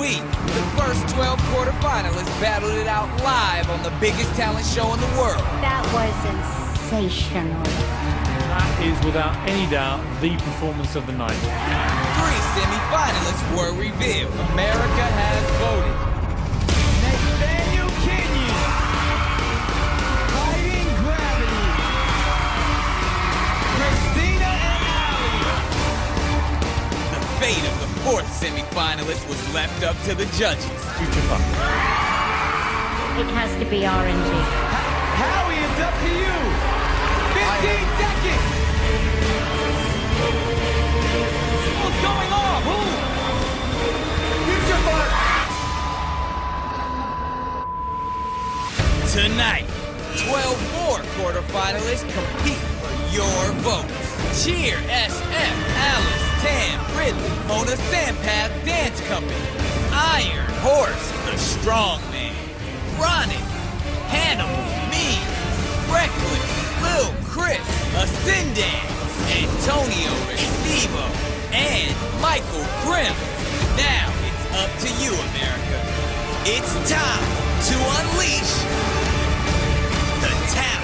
week, the first 12 quarterfinalists battled it out live on the biggest talent show in the world. That was sensational. That is, without any doubt, the performance of the night. 3 semi-finalists were revealed. America has voted. Nathaniel Kenyon, Fighting Gravity. Christina and Allie. The fate of the 4th semi-finalist was left up to the judges. Future fun. It has to be orangey. Howie, it's up to you. 15 seconds. What's going on? Who? Future fun. Tonight, 12 more quarterfinalists compete for your votes. Cheer, SF, Alice, Tam, Ridley, Mona Sampath Dance Company, Iron Horse, The Strong Man, Ronnie, Hannibal, Me, Reckless, Lil Chris, Ascendant, Antonio Restivo, and Michael Grimm. Now it's up to you, America. It's time to unleash the talent.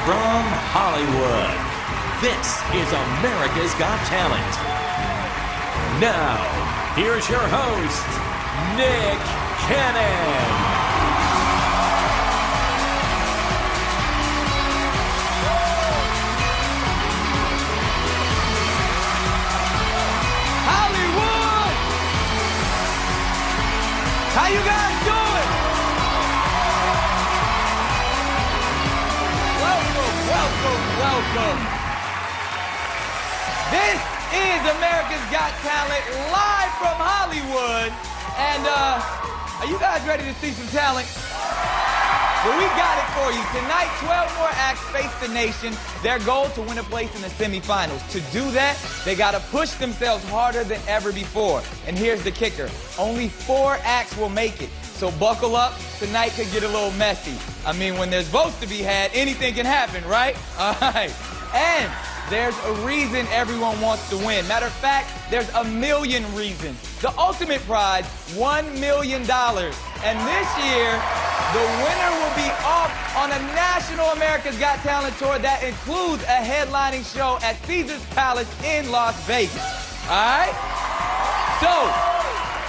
From Hollywood, this is America's Got Talent. Now, here's your host, Nick Cannon. Hollywood! How you guys doing? Welcome. This is America's Got Talent live from Hollywood. And are you guys ready to see some talent? Well, we got it for you. Tonight, 12 more acts face the nation. Their goal to win a place in the semifinals. To do that, they got to push themselves harder than ever before. And here's the kicker. Only 4 acts will make it. So buckle up, tonight could get a little messy. I mean, when there's votes to be had, anything can happen, right? All right. And there's a reason everyone wants to win. Matter of fact, there's a million reasons. The ultimate prize, $1 million. And this year, the winner will be off on a national America's Got Talent tour that includes a headlining show at Caesar's Palace in Las Vegas. All right? So,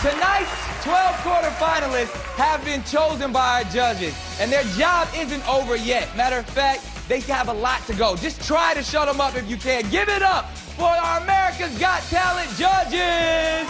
tonight's 12 quarterfinalists have been chosen by our judges, and their job isn't over yet. Matter of fact, they have a lot to go. Just try to shut them up if you can. Give it up for our America's Got Talent judges.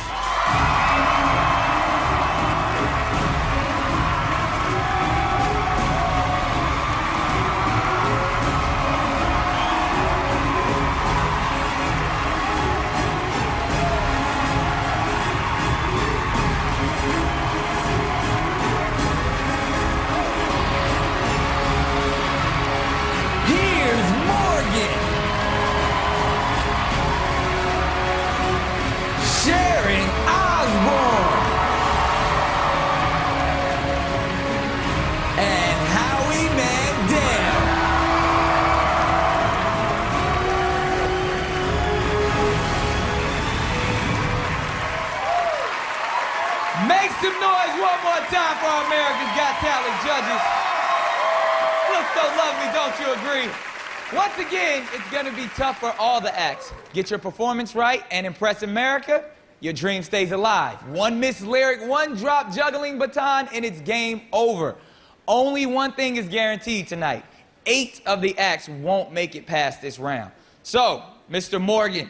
Make some noise one more time for our America's Got Talent judges. Look so lovely, don't you agree? Once again, it's going to be tough for all the acts. Get your performance right and impress America, your dream stays alive. One missed lyric, one drop juggling baton, and it's game over. Only one thing is guaranteed tonight. 8 of the acts won't make it past this round. So, Mr. Morgan.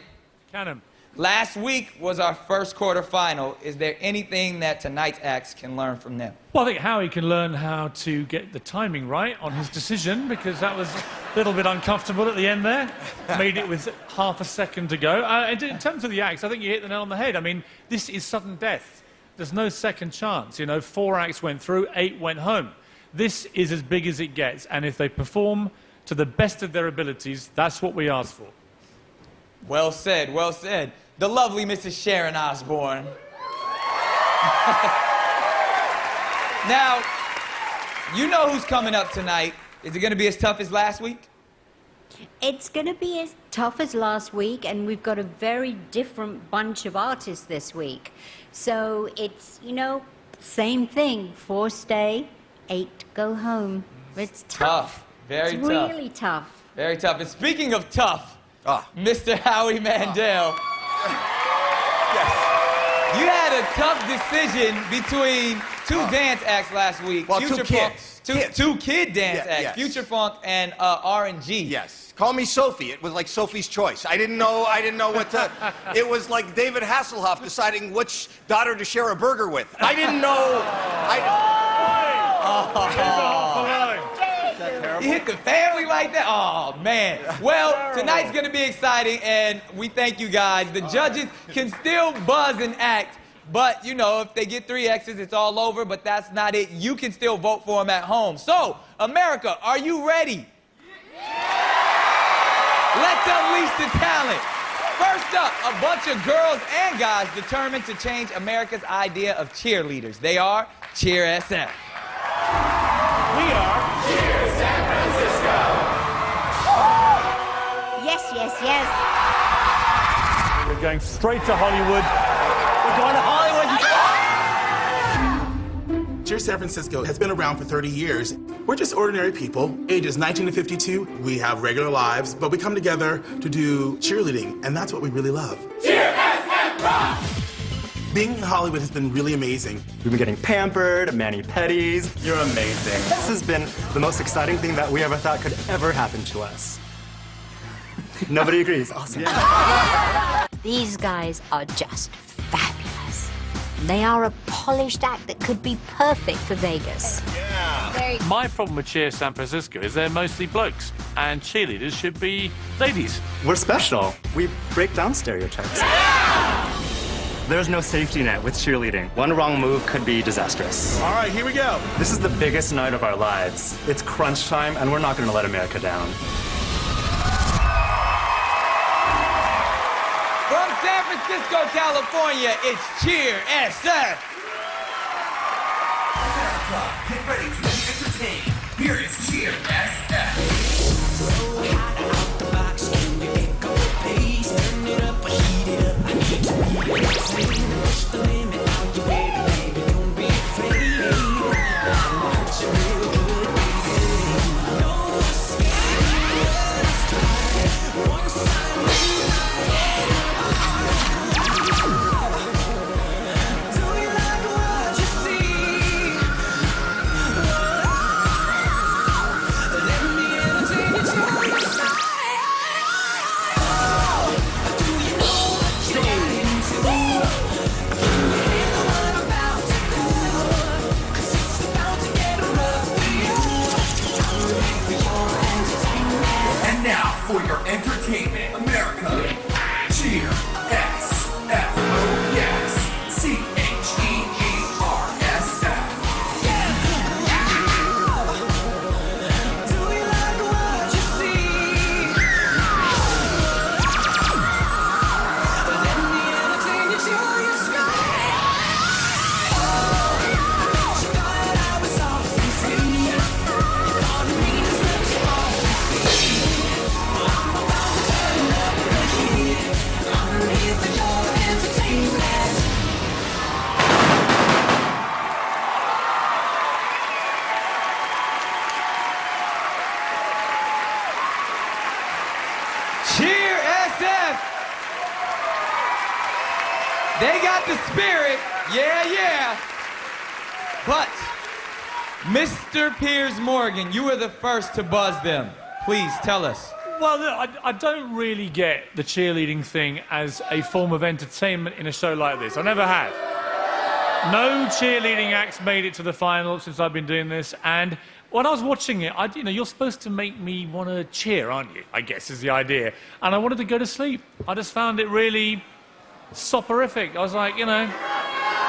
Cannon. Last week was our first quarterfinal. Is there anything that tonight's acts can learn from them? Well, I think Howie can learn how to get the timing right on his decision, because that was a little bit uncomfortable at the end there. Made it with half a second to go. In terms of the acts, I think you hit the nail on the head. I mean, this is sudden death. There's no second chance. You know, 4 acts went through, 8 went home. This is as big as it gets, and if they perform to the best of their abilities. That's what we ask for. Well said, well said. The lovely Mrs. Sharon Osbourne. Now, you know who's coming up tonight. Is it going to be as tough as last week? It's going to be as tough as last week, and we've got a very different bunch of artists this week. So it's, you know, same thing. 4 stay, 8 go home. It's tough. Very it's tough. Really tough. Very tough. And speaking of tough, Mr. Howie Mandel. Yes. You had a tough decision between 2 dance acts last week. Well, Future 2 Funk, kids. two kid dance acts. Yes. Future Funk and R&G. Yes. Call me Sophie. It was like Sophie's Choice. I didn't know what to... It was like David Hasselhoff deciding which daughter to share a burger with. I didn't know... You hit the family like that? Oh, man. Well, tonight's going to be exciting, and we thank you guys. The judges can still buzz and act, but, you know, if they get 3 X's, it's all over, but that's not it. You can still vote for them at home. So, America, are you ready? Let's unleash the talent. First up, a bunch of girls and guys determined to change America's idea of cheerleaders. They are Cheer SF. We are Cheer San Francisco. Yes, yes, yes. We're going straight to Hollywood. We're going to Hollywood. Cheer San Francisco has been around for 30 years. We're just ordinary people, ages 19 to 52. We have regular lives, but we come together to do cheerleading, and that's what we really love. Cheer SF Rock. Being in Hollywood has been really amazing. We've been getting pampered, mani-pedis. You're amazing. This has been the most exciting thing that we ever thought could ever happen to us. Nobody agrees. Awesome. These guys are just fabulous. They are a polished act that could be perfect for Vegas. My problem with Cheer San Francisco is they're mostly blokes, and cheerleaders should be ladies. We're special. We break down stereotypes. There's no safety net with cheerleading. One wrong move could be disastrous. All right, here we go. This is the biggest night of our lives. It's crunch time, and we're not going to let America down. From San Francisco, California, it's Cheer SF. Get ready to be entertained. Here is Cheer SF. For your entertainment, America, Cheer SF. Oh yes, CHEERSF. Do you like what you see? Let me entertain you till you scream. She thought I was off and free. You thought me to slip you off. Cheer SF. They got the spirit. Yeah. But, Mr. Piers Morgan, you were the first to buzz them. Please tell us. Well, look, I don't really get the cheerleading thing as a form of entertainment in a show like this. I never have. No cheerleading acts made it to the final since I've been doing this, and when I was watching it, you know, you're supposed to make me want to cheer, aren't you? I guess is the idea. And I wanted to go to sleep. I just found it really soporific. I was like, you know,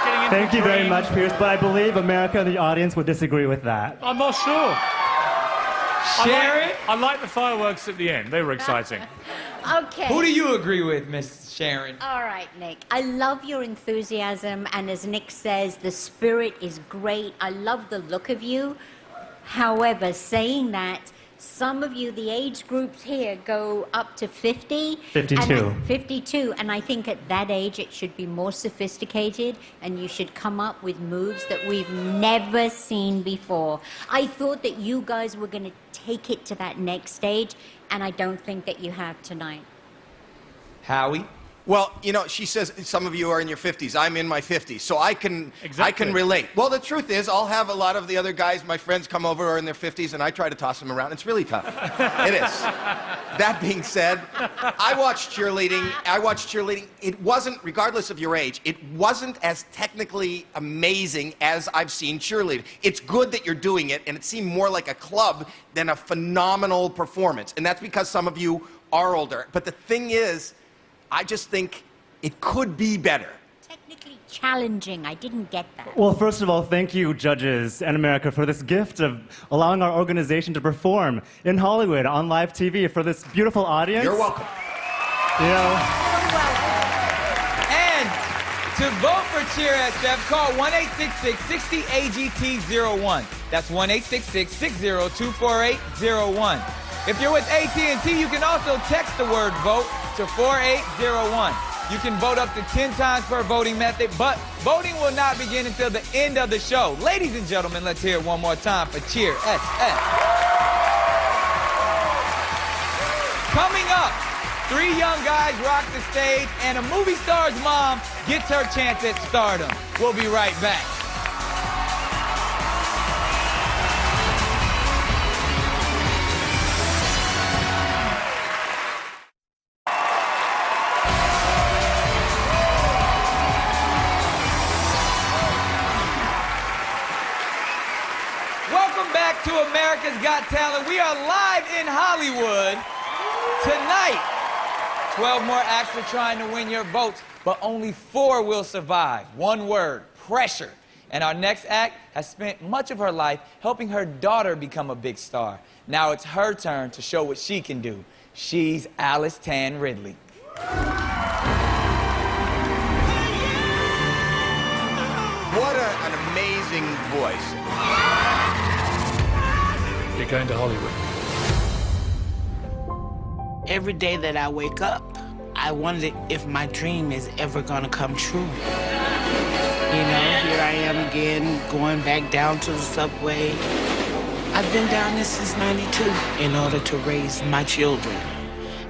getting into Thank you very much, Pierce, but I believe America and the audience would disagree with that. I'm not sure. Sharon? I like the fireworks at the end. They were exciting. Okay. Who do you agree with, Miss Sharon? All right, Nick. I love your enthusiasm, and as Nick says, the spirit is great. I love the look of you. However, saying that, some of you, the age groups here go up to 50. 52. 52, and I think at that age it should be more sophisticated, and you should come up with moves that we've never seen before. I thought that you guys were going to take it to that next stage, and I don't think that you have tonight. Howie? Well, you know, she says some of you are in your 50s. I'm in my 50s, so I can Exactly. relate. Well, the truth is, I'll have a lot of the other guys, my friends, come over who are in their 50s, and I try to toss them around. It's really tough. It is. That being said, I watched cheerleading. It wasn't, regardless of your age, it wasn't as technically amazing as I've seen cheerleading. It's good that you're doing it, and it seemed more like a club than a phenomenal performance. And that's because some of you are older. But the thing is, I just think it could be better. Technically challenging. I didn't get that. Well, first of all, thank you, judges and America, for this gift of allowing our organization to perform in Hollywood on live TV for this beautiful audience. You're welcome. You know, And to vote for Cheer SF, call 1-866-60-AGT-01. That's 1-866-60-248-01. If you're with AT&T, you can also text the word VOTE to 4801. You can vote up to 10 times per voting method, but voting will not begin until the end of the show. Ladies and gentlemen, let's hear it one more time for Cheer SF. Coming up, 3 young guys rock the stage, and a movie star's mom gets her chance at stardom. We'll be right back. Back to America's Got Talent. We are live in Hollywood tonight. 12 more acts are trying to win your votes, but only 4 will survive. One word, pressure. And our next act has spent much of her life helping her daughter become a big star. Now it's her turn to show what she can do. She's Alice Tan Ridley. What an amazing voice. You're going to Hollywood. Every day that I wake up, I wonder if my dream is ever gonna come true. You know, here I am again, going back down to the subway. I've been down there since '92 in order to raise my children.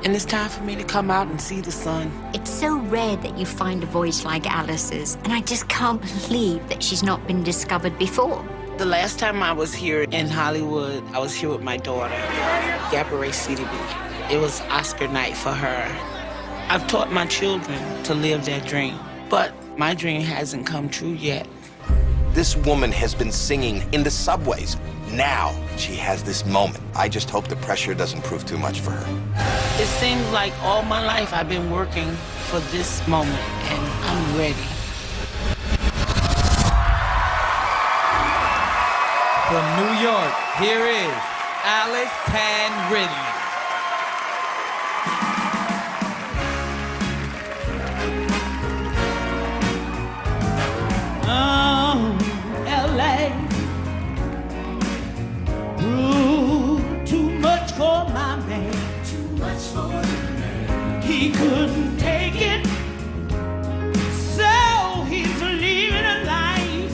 And it's time for me to come out and see the sun. It's so rare that you find a voice like Alice's, and I just can't believe that she's not been discovered before. The last time I was here in Hollywood, I was here with my daughter, Gabourey CDB. It was Oscar night for her. I've taught my children to live their dream, but my dream hasn't come true yet. This woman has been singing in the subways. Now she has this moment. I just hope the pressure doesn't prove too much for her. It seems like all my life I've been working for this moment, and I'm ready. From New York, here is Alice Tan Ridley. L.A. Grew too much for my man. Too much for the man. He couldn't take it, so he's living a life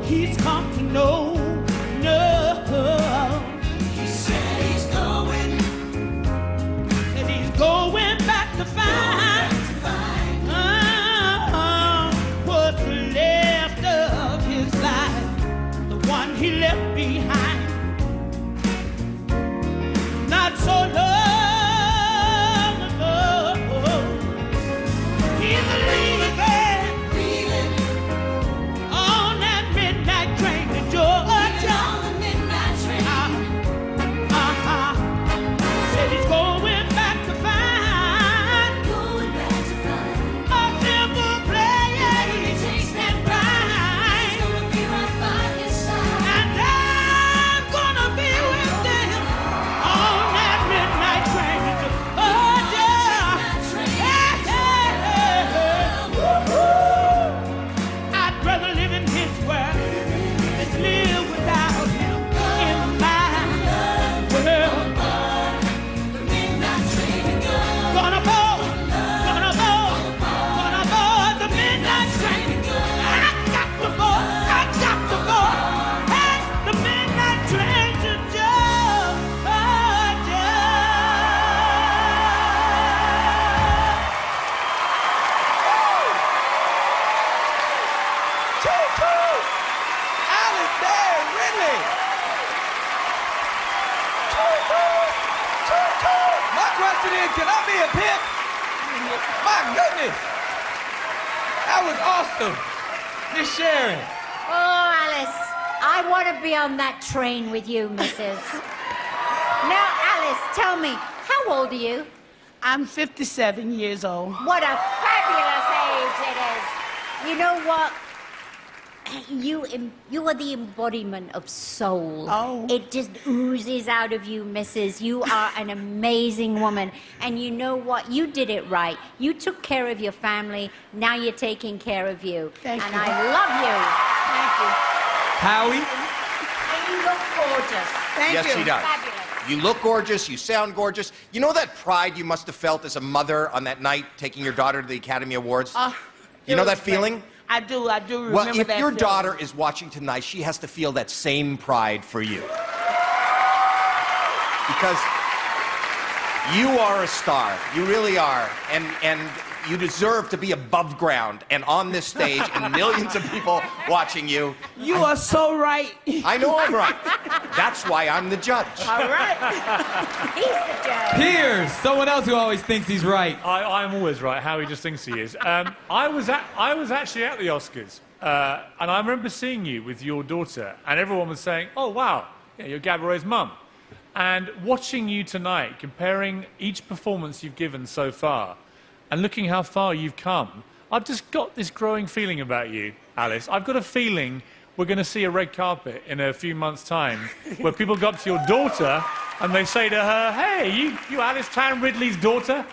he's come to know. He said he's going back to find what's left of his life, the one he left behind. Not so long ago, question is, can I be a pimp? My goodness. That was awesome. Miss Sharon. Oh, Alice, I want to be on that train with you, Mrs. Now, Alice, tell me, how old are you? I'm 57 years old. What a fabulous age it is. You know what? You are the embodiment of soul. Oh. It just oozes out of you, Mrs. You are an amazing woman. And you know what? You did it right. You took care of your family. Now you're taking care of you. Thank and you. I love you. Thank you. Howie. And you look gorgeous. Thank you. Yes, she does. Fabulous. You look gorgeous, you sound gorgeous. You know that pride you must have felt as a mother on that night taking your daughter to the Academy Awards? You know that feeling? I do remember Well, that if your feeling. daughter is watching tonight, she has to feel that same pride for you. Because you are a star. You really are. And you deserve to be above ground and on this stage and millions of people watching you. You are so right. I know I'm right. That's why I'm the judge. All right. He's the judge. Here's someone else who always thinks he's right. I'm always right. Howie just thinks he is. I was actually at the Oscars, and I remember seeing you with your daughter, and everyone was saying, "Oh wow, yeah, you're Gabourey's mum." And watching you tonight, comparing each performance you've given so far, and looking how far you've come, I've just got this growing feeling about you, Alice. I've got a feeling we're going to see a red carpet in a few months' time where people go up to your daughter and they say to her, "Hey, you Alice Tan Ridley's daughter?"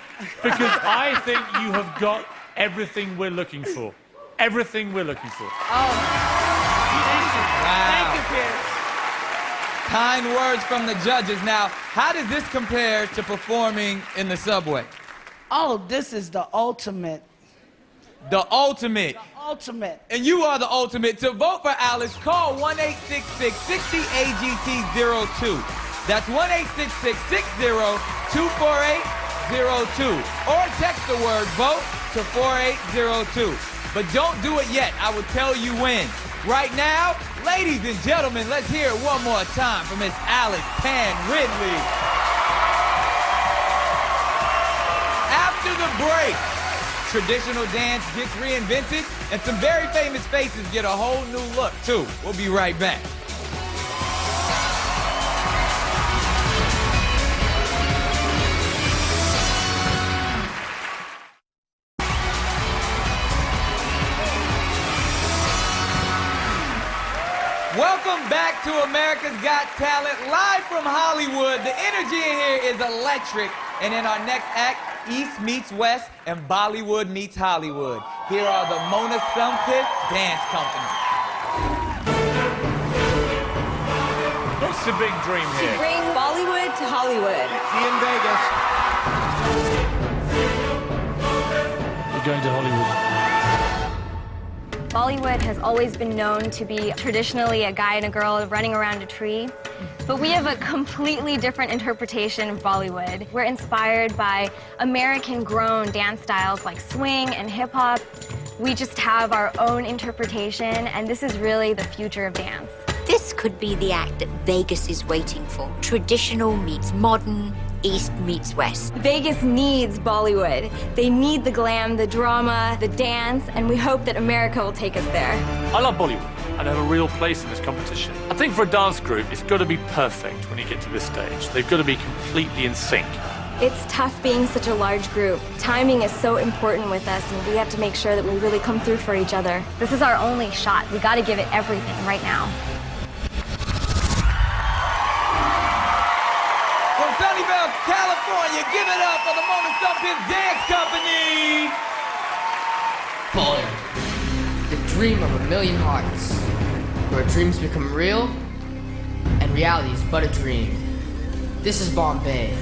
Because I think you have got everything we're looking for. Everything we're looking for. Thank you. Wow. Thank you, Pierce. Kind words from the judges. Now, how does this compare to performing in the subway? Oh, this is the ultimate. The ultimate. The ultimate. And you are the ultimate. To vote for Alice, call 1-866-60-AGT-02. That's 1-866-60-248-02. Or text the word VOTE to 4802. But don't do it yet. I will tell you when. Right now, ladies and gentlemen, let's hear it one more time for Miss Alice Tan Ridley. After the break, traditional dance gets reinvented, and some very famous faces get a whole new look, too. We'll be right back. Welcome back to America's Got Talent, live from Hollywood. The energy in here is electric. And in our next act, East meets West and Bollywood meets Hollywood. Here are the Mona Sumter Dance Company. What's the big dream here? To bring Bollywood to Hollywood. See you in Vegas. You're going to Hollywood. Bollywood has always been known to be traditionally a guy and a girl running around a tree. But we have a completely different interpretation of Bollywood. We're inspired by American-grown dance styles like swing and hip-hop. We just have our own interpretation, and this is really the future of dance. This could be the act that Vegas is waiting for. Traditional meets modern, East meets West. Vegas needs Bollywood. They need the glam, the drama, the dance, and we hope that America will take us there. I love Bollywood and have a real place in this competition. I think for a dance group, it's got to be perfect when you get to this stage. They've got to be completely in sync. It's tough being such a large group. Timing is so important with us, and we have to make sure that we really come through for each other. This is our only shot. We got to give it everything right now. From Sunnyvale, California, give it up for the Mona Sumter Dance Company. Boy, the dream of a million hearts, where dreams become real and reality is but a dream. This is Bombay.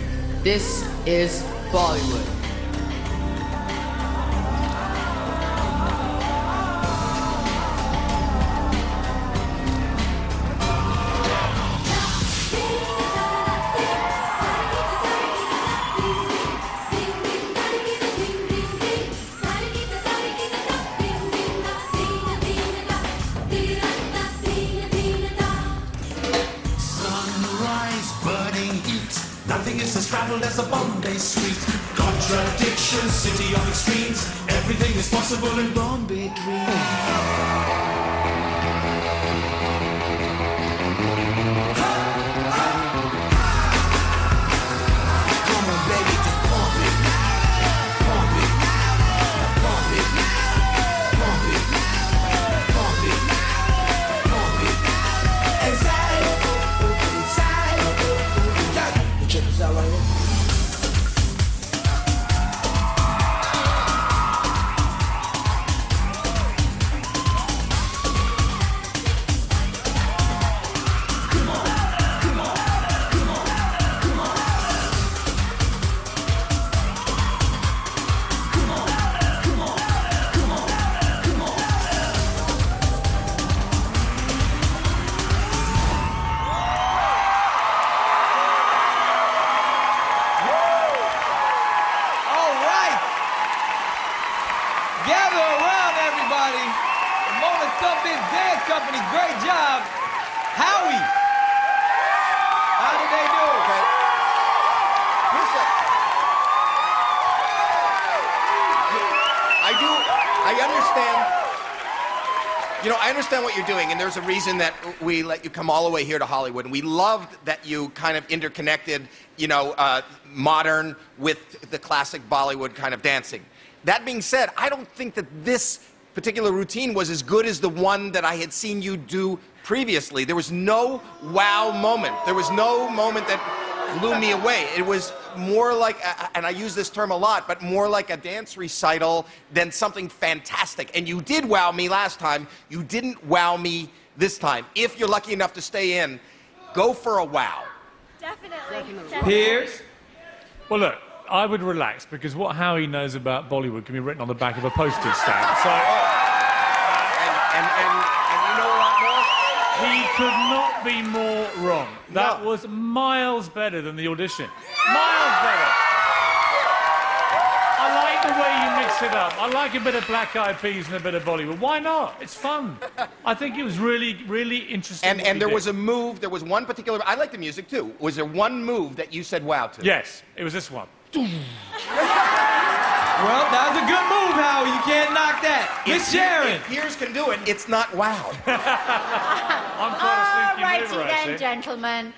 This is Bollywood. Sunrise, burning heat. Nothing is as traveled as a Bombay street. Contradiction, city of extremes. Everything is possible in Bombay dreams. Company, great job. Howie, how did they do? Okay. I understand. You know, I understand what you're doing, and there's a reason that we let you come all the way here to Hollywood, and we loved that you kind of interconnected, you know, modern with the classic Bollywood kind of dancing. That being said, I don't think that this particular routine was as good as the one that I had seen you do previously. There was no wow moment. There was no moment that blew me away. It was more like, and I use this term a lot, but more like a dance recital than something fantastic. And you did wow me last time. You didn't wow me this time. If you're lucky enough to stay in, go for a wow. Definitely. Piers? Well, look, I would relax, because what Howie knows about Bollywood can be written on the back of a postage stamp. So, and you know a lot more? He could not be more wrong. That was miles better than the audition. Miles better. I like the way you mix it up. I like a bit of Black Eyed Peas and a bit of Bollywood. Why not? It's fun. I think it was really, really interesting. And there was a move, there was one particular, I like the music too. Was there one move that you said wow to? Yes, it was this one. Well, that was a good move, Howie. You can't knock that. Miss Sharon. If Piers can do it, it's not wow. I'm quite a sneaky Alrighty mover, then, actually. gentlemen.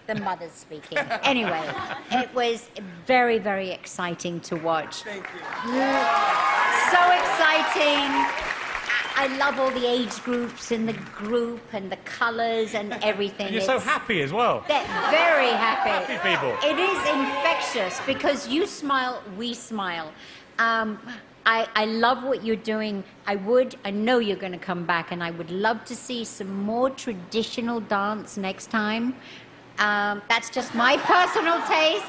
The mother's speaking. Anyway, it was very, very exciting to watch. Thank you. So exciting. I love all the age groups in the group and the colours and everything. And you're so happy as well. They're very happy. Happy people. It is infectious because you smile, we smile. I love what you're doing. I know you're going to come back, and I would love to see some more traditional dance next time. That's just my personal taste.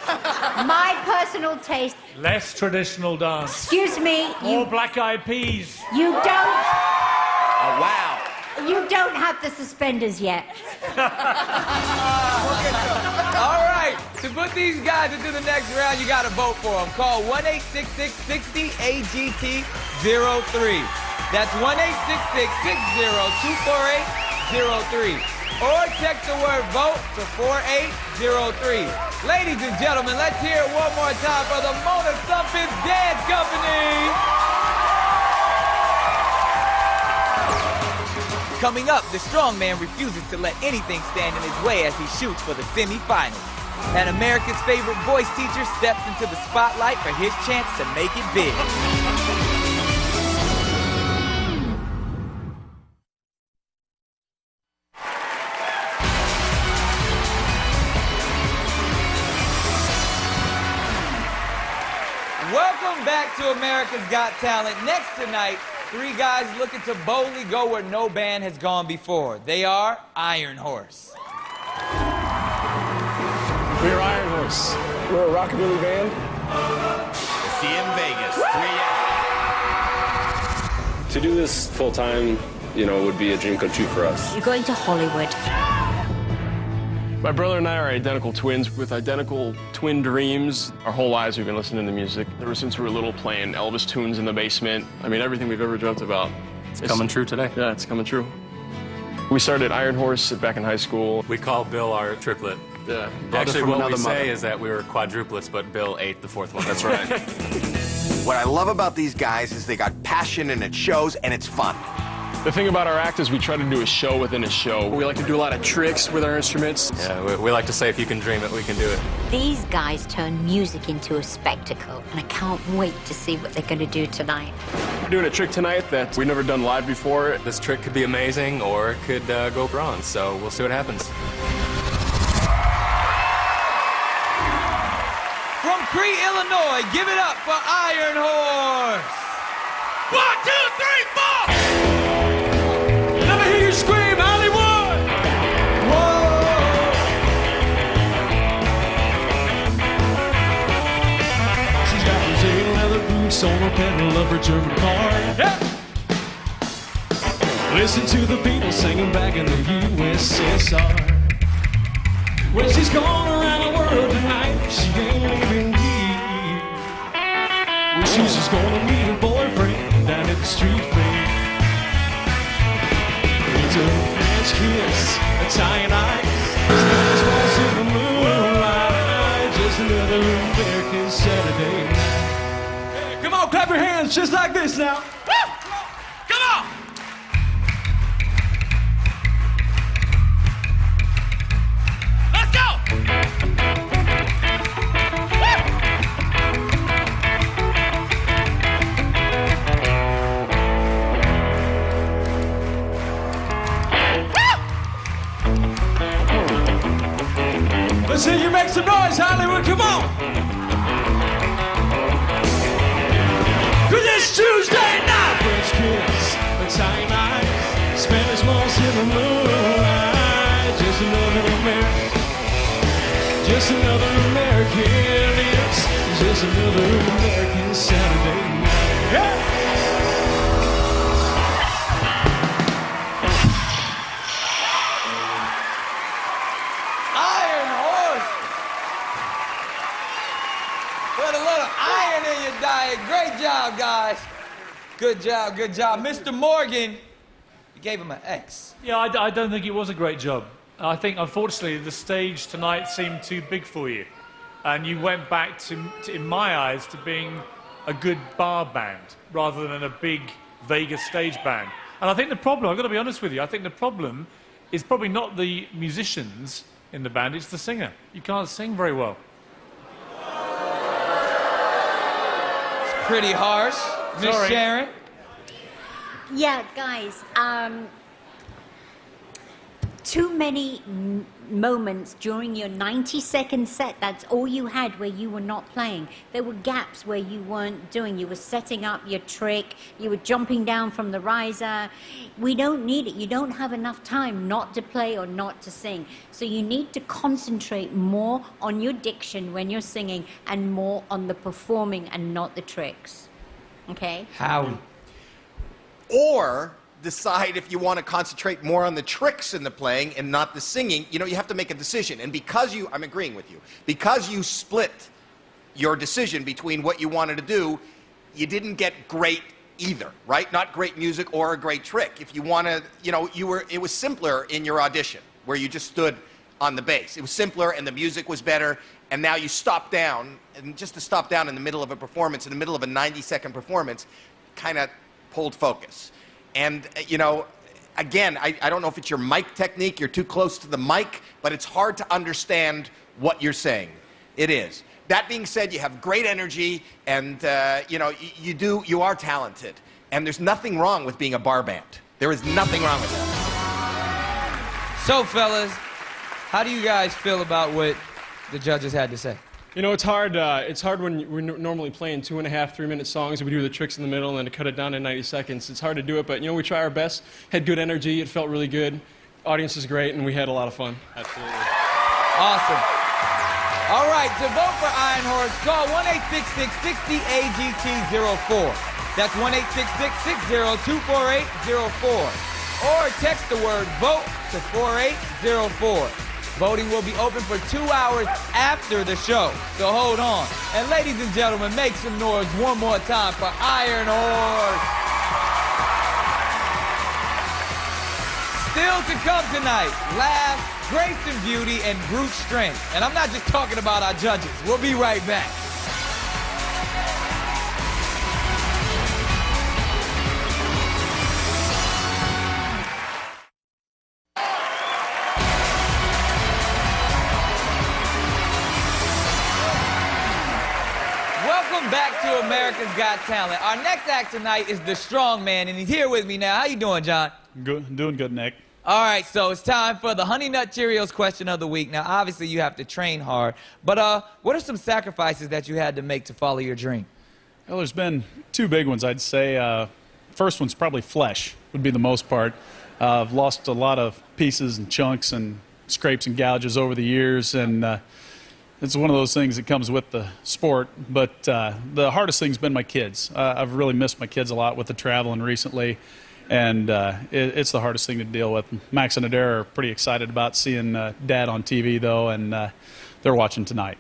My personal taste. Less traditional dance. Excuse me. More Black Eyed Peas. You don't. Oh, wow. You don't have the suspenders yet. All right, to put these guys into the next round, you got to vote for them. Call 1-866-60-AGT-03. That's 1-866-60-248-03. Or text the word VOTE to 4803. Ladies and gentlemen, let's hear it one more time for the Mona Something Dance Company. Coming up, the strongman refuses to let anything stand in his way as he shoots for the semifinals. And America's favorite voice teacher steps into the spotlight for his chance to make it big. Welcome back to America's Got Talent. Next tonight, three guys looking to boldly go where no band has gone before. They are Iron Horse. We're Iron Horse. We're a rockabilly band. See you in Vegas. 3 To do this full time, you know, would be a dream come true for us. You're going to Hollywood. My brother and I are identical twins with identical twin dreams. Our whole lives we've been listening to music. Ever since we were little, playing Elvis tunes in the basement. I mean, everything we've ever dreamt about. It's coming true today. Yeah, it's coming true. We started Iron Horse back in high school. We call Bill our triplet. Yeah. Actually, what we say is that we were quadruplets, but Bill ate the fourth one. That's right. What I love about these guys is they got passion and it shows and it's fun. The thing about our act is we try to do a show within a show. We like to do a lot of tricks with our instruments. Yeah, we like to say if you can dream it, we can do it. These guys turn music into a spectacle, and I can't wait to see what they're going to do tonight. We're doing a trick tonight that we've never done live before. This trick could be amazing or it could go bronze, so we'll see what happens. From Cree, Illinois, give it up for Iron Horse. 1, 2, 3, 4! Let me hear you scream, Hollywood! Whoa! She's got Brazilian leather boots on the pedal of her German car. Yeah! Listen to the people singing back in the USSR. Well, she's going around the world tonight, she ain't leaving here. Well, she's just gonna meet her boyfriend down at the street fair. It's a French kiss, Italian ice, Spanish waltz in the moonlight, just another American Saturday night. Hey, come on, clap your hands just like this now. Woo! Come on! Let's go! Let's see you make some noise, Hollywood, come on! Cause it's Tuesday night! French kiss, Italian ice, Spanish waltz in the moonlight, just another American. Just another American, it's just another American Saturday night. Yeah. Iron Horse. Put a little iron in your diet. Great job, guys. Good job, good job. Mr. Morgan, you gave him an X. Yeah, I don't think it was a great job. I think, unfortunately, the stage tonight seemed too big for you. And you went back to, in my eyes, to being a good bar band rather than a big Vegas stage band. And I think the problem, I've got to be honest with you, I think the problem is probably not the musicians in the band, it's the singer. You can't sing very well. It's pretty harsh. Miss Sharon? Yeah, guys, too many moments during your 90-second set, that's all you had where you were not playing. There were gaps where you weren't doing. You were setting up your trick. You were jumping down from the riser. We don't need it. You don't have enough time not to play or not to sing. So you need to concentrate more on your diction when you're singing and more on the performing and not the tricks. Okay? How? Or decide if you want to concentrate more on the tricks in the playing and not the singing. You know, you have to make a decision. And because you, I'm agreeing with you, because you split your decision between what you wanted to do, you didn't get great either, right? Not great music or a great trick. If you want to, you know, it was simpler in your audition where you just stood on the bass. It was simpler and the music was better. And now you stop down, and just to stop down in the middle of a performance, in the middle of a 90-second performance, kind of pulled focus. And, you know, again, I don't know if it's your mic technique, you're too close to the mic, but it's hard to understand what you're saying. It is. That being said, you have great energy, and, you know, you are talented. And there's nothing wrong with being a bar band. There is nothing wrong with that. So, fellas, how do you guys feel about what the judges had to say? You know, it's hard when we're normally playing 2.5, 3-minute songs and we do the tricks in the middle and then to cut it down to 90 seconds. It's hard to do it, but, you know, we try our best. Had good energy. It felt really good. Audience is great, and we had a lot of fun. Absolutely. Awesome. All right, to vote for Iron Horse, call 1-866-60-AGT-04. That's 1-866-60-248-04. Or text the word VOTE to 4804. Voting will be open for 2 hours after the show, so hold on. And ladies and gentlemen, make some noise one more time for Iron Horse. Still to come tonight, Laugh grace and beauty, and brute strength. And I'm not just talking about our judges. We'll be right back. Welcome back to America's Got Talent. Our next act tonight is the Strong Man, and he's here with me now. How you doing, John? Good, doing good, Nick. All right, so it's time for the Honey Nut Cheerios question of the week. Now, obviously, you have to train hard, but what are some sacrifices that you had to make to follow your dream? Well, there's been two big ones, I'd say. First one's probably flesh, would be the most part. I've lost a lot of pieces and chunks and scrapes and gouges over the years, and it's one of those things that comes with the sport. But the hardest thing's been my kids. I've really missed my kids a lot with the traveling recently, and it's the hardest thing to deal with. Max and Adair are pretty excited about seeing Dad on TV, though, and they're watching tonight.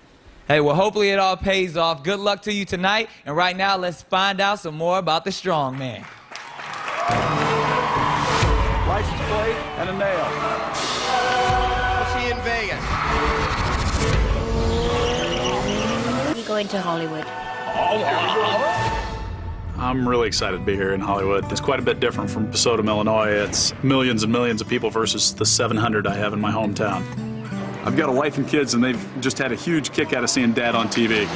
Hey, well, hopefully it all pays off. Good luck to you tonight. And right now, let's find out some more about the Strong Man. License plate and a nail. We'll see you in Vegas. You're going to Hollywood. I'm really excited to be here in Hollywood. It's quite a bit different from Pasoda, Illinois. It's millions and millions of people versus the 700 I have in my hometown. I've got a wife and kids, and they've just had a huge kick out of seeing Dad on TV.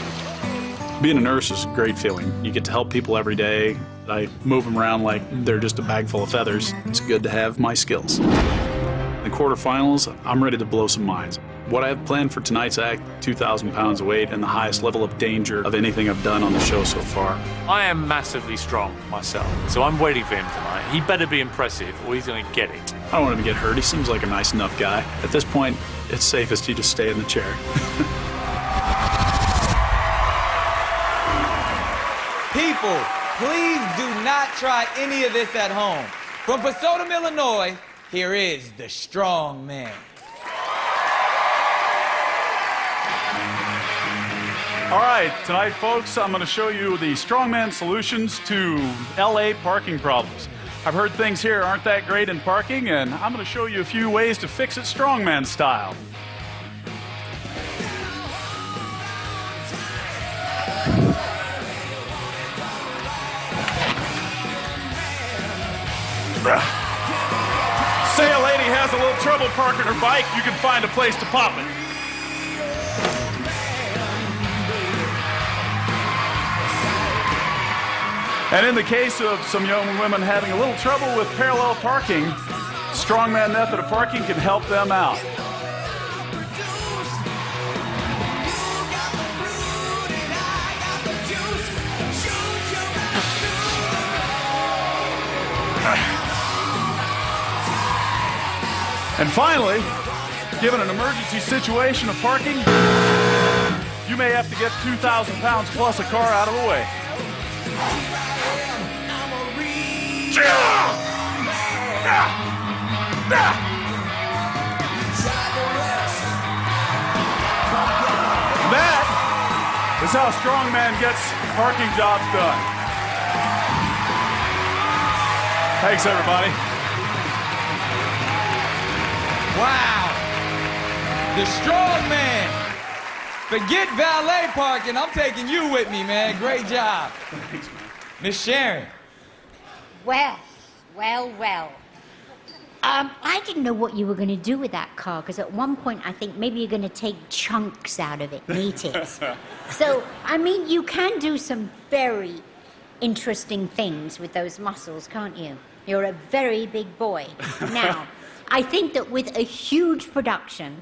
Being a nurse is a great feeling. You get to help people every day. I move them around like they're just a bag full of feathers. It's good to have my skills. In the quarterfinals, I'm ready to blow some minds. What I have planned for tonight's act, 2,000 pounds of weight and the highest level of danger of anything I've done on the show so far. I am massively strong myself, so I'm waiting for him tonight. He better be impressive or he's going to get it. I don't want him to get hurt. He seems like a nice enough guy. At this point, it's safest you just stay in the chair. People, please do not try any of this at home. From Pasoda, Illinois, here is the Strong Man. All right, tonight, folks, I'm going to show you the strongman solutions to LA parking problems. I've heard things here aren't that great in parking, and I'm going to show you a few ways to fix it strongman style. Say a lady has a little trouble parking her bike, you can find a place to pop it. And in the case of some young women having a little trouble with parallel parking, strongman method of parking can help them out. And finally, given an emergency situation of parking, you may have to get 2,000 pounds plus a car out of the way. That is how strongman gets parking jobs done. Thanks, everybody. Wow. The Strong Man. Forget valet parking. I'm taking you with me, man. Great job. Thanks, man. Miss Sharon. Well. I didn't know what you were going to do with that car, because at one point I think maybe you're going to take chunks out of it and eat it. So, I mean, you can do some very interesting things with those muscles, can't you? You're a very big boy. Now, I think that with a huge production,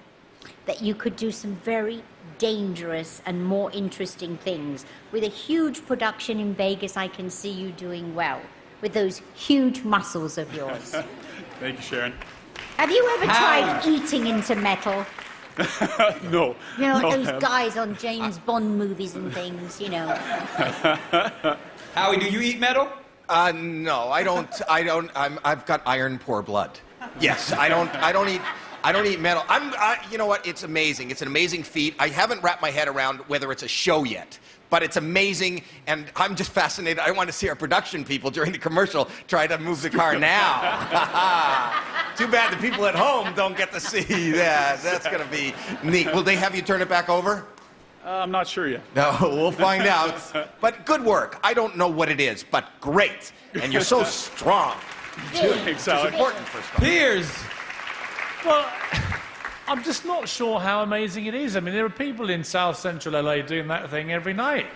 that you could do some very dangerous and more interesting things. With a huge production in Vegas, I can see you doing well with those huge muscles of yours. Thank you, Sharon. Have you ever tried eating into metal? No. You know, no, those guys on James Bond movies and things, you know. Howie, do you eat metal? No, I don't. I've got iron poor blood. Yes, I don't eat metal. You know what? It's amazing. It's an amazing feat. I haven't wrapped my head around whether it's a show yet, but it's amazing, and I'm just fascinated. I want to see our production people during the commercial try to move the car now. Too bad the people at home don't get to see that. That's going to be neat. Will they have you turn it back over? I'm not sure yet. No, we'll find out. But good work. I don't know what it is, but great. And you're so strong. Thanks, Alex. It's important for strong. Piers. Well, I'm just not sure how amazing it is. I mean, there are people in South Central LA doing that thing every night.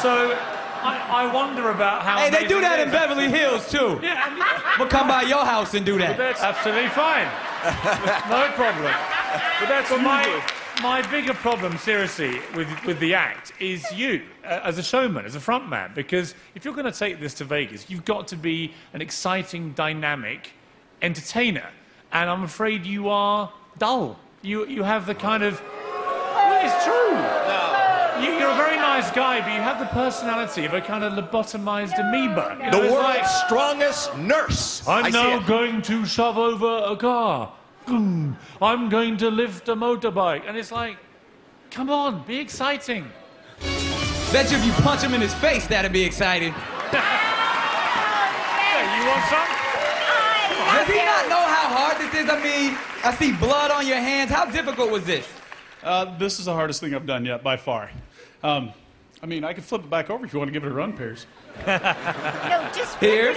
So I wonder about how. Hey, they do amazing that it in is. Beverly Hills too. Yeah, We'll come by your house and do that. that's absolutely fine. No problem. But that's My bigger problem, seriously, with the act is you, as a showman, as a frontman, because if you're going to take this to Vegas, you've got to be an exciting, dynamic entertainer. And I'm afraid you are dull. You have the kind of... Well, it's true. No. You're a very nice guy, but you have the personality of a kind of lobotomized amoeba. You know, The it's world's like, strongest nurse. I I'm see now it. going to shove over a car. I'm going to lift a motorbike. And it's like, come on, be exciting. Bet you if you punch him in his face, that'd be exciting. Yeah, you want some? Does he not know how hard this is? I mean, I see blood on your hands. How difficult was this? This is the hardest thing I've done yet, by far. I mean, I can flip it back over if you want to give it a run, Piers. No, just Piers?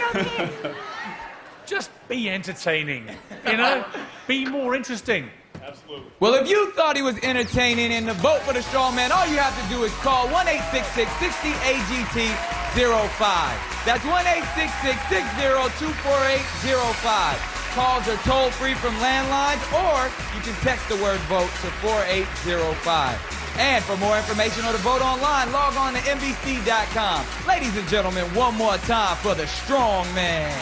Just be entertaining, you know? Be more interesting. Absolutely. Well, if you thought he was entertaining and to vote for the strongman, all you have to do is call 1-866-60-AGT-05. That's 1-866-602-4805. Calls are toll-free from landlines, or you can text the word VOTE to 4805. And for more information or to vote online, log on to NBC.com. Ladies and gentlemen, one more time for the strongman.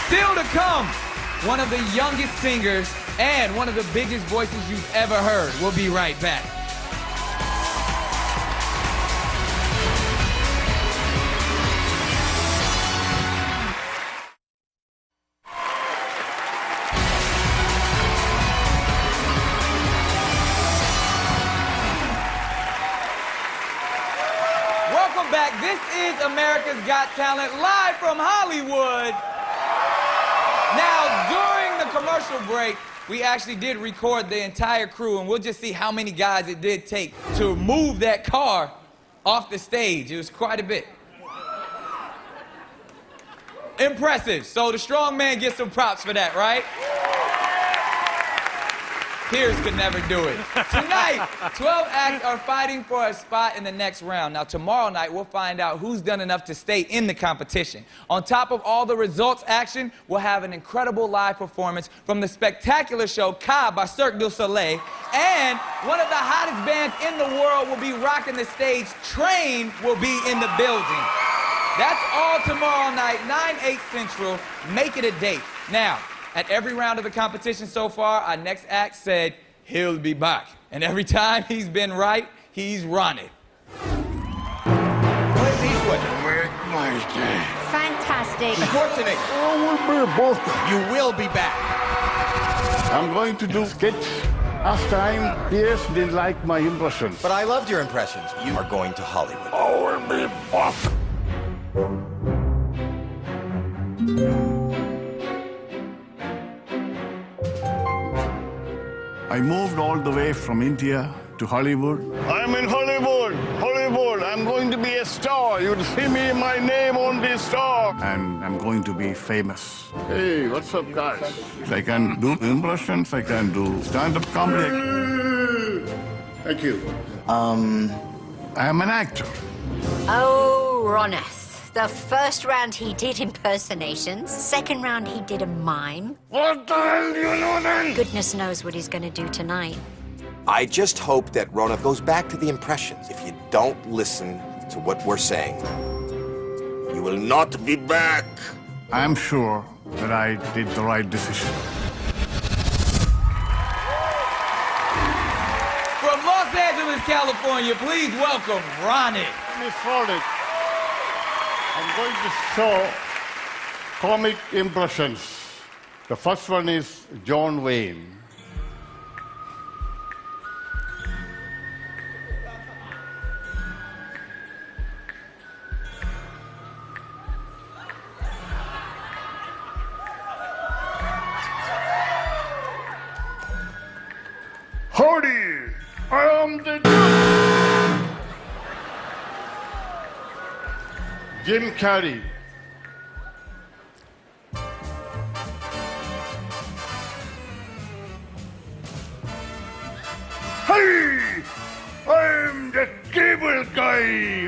Still to come, one of the youngest singers and one of the biggest voices you've ever heard. We'll be right back. Welcome back. This is America's Got Talent, live from Hollywood. Now, during the commercial break, we actually did record the entire crew, and we'll just see how many guys it did take to move that car off the stage. It was quite a bit. Impressive. So the strong man gets some props for that, right? Piers could never do it. Tonight, 12 acts are fighting for a spot in the next round. Now, tomorrow night, we'll find out who's done enough to stay in the competition. On top of all the results action, we'll have an incredible live performance from the spectacular show Ka by Cirque du Soleil. And one of the hottest bands in the world will be rocking the stage. Train will be in the building. That's all tomorrow night, 9/8 Central. Make it a date. Now, at every round of the competition so far, our next act said he'll be back. And every time he's been right, he's run it. Clint Eastwood. Fantastic. Schwarzenegger. You will be back. I'm going to do sketch. Last time, Piers didn't like my impressions. But I loved your impressions. You are going to Hollywood. I will be back. I moved all the way from India to Hollywood. I'm in Hollywood. Hollywood. I'm going to be a star. You'll see me, my name on the star. And I'm going to be famous. Hey, what's up, guys? I can do impressions. I can do stand-up comedy. Thank you. I am an actor. Oh, Roneth. The first round he did impersonations. Second round he did a mime. What the hell do you know then? Goodness knows what he's going to do tonight. I just hope that Rona goes back to the impressions. If you don't listen to what we're saying, you will not be back. I'm sure that I did the right decision. From Los Angeles, California, please welcome Ronnie. Miss Ronnie. I'm going to show comic impressions. The first one is John Wayne. Howdy, I am the Jim Carrey. Hey, I'm the cable guy.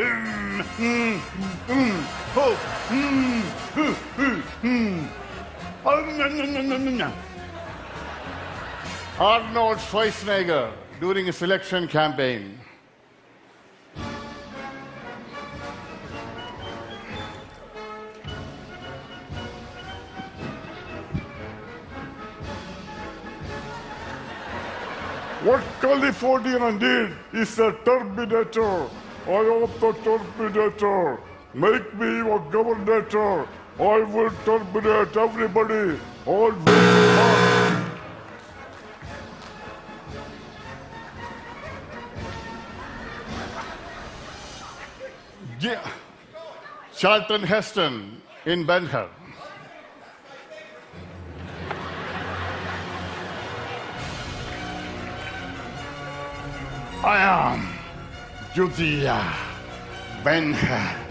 Arnold Schwarzenegger during a selection campaign. What California did is a Terminator. I am the Terminator. Make me a governor. I will terminate everybody. All yeah. Charlton Heston in Ben-Hur. I am Judea Ben-Hur.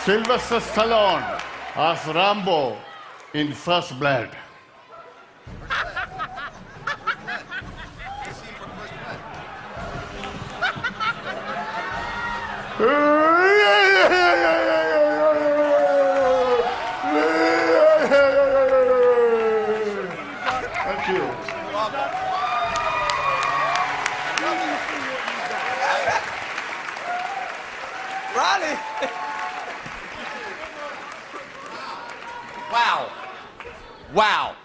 Sylvester Stallone as Rambo in First Blood. Thank you. Ronnie! Wow. Wow.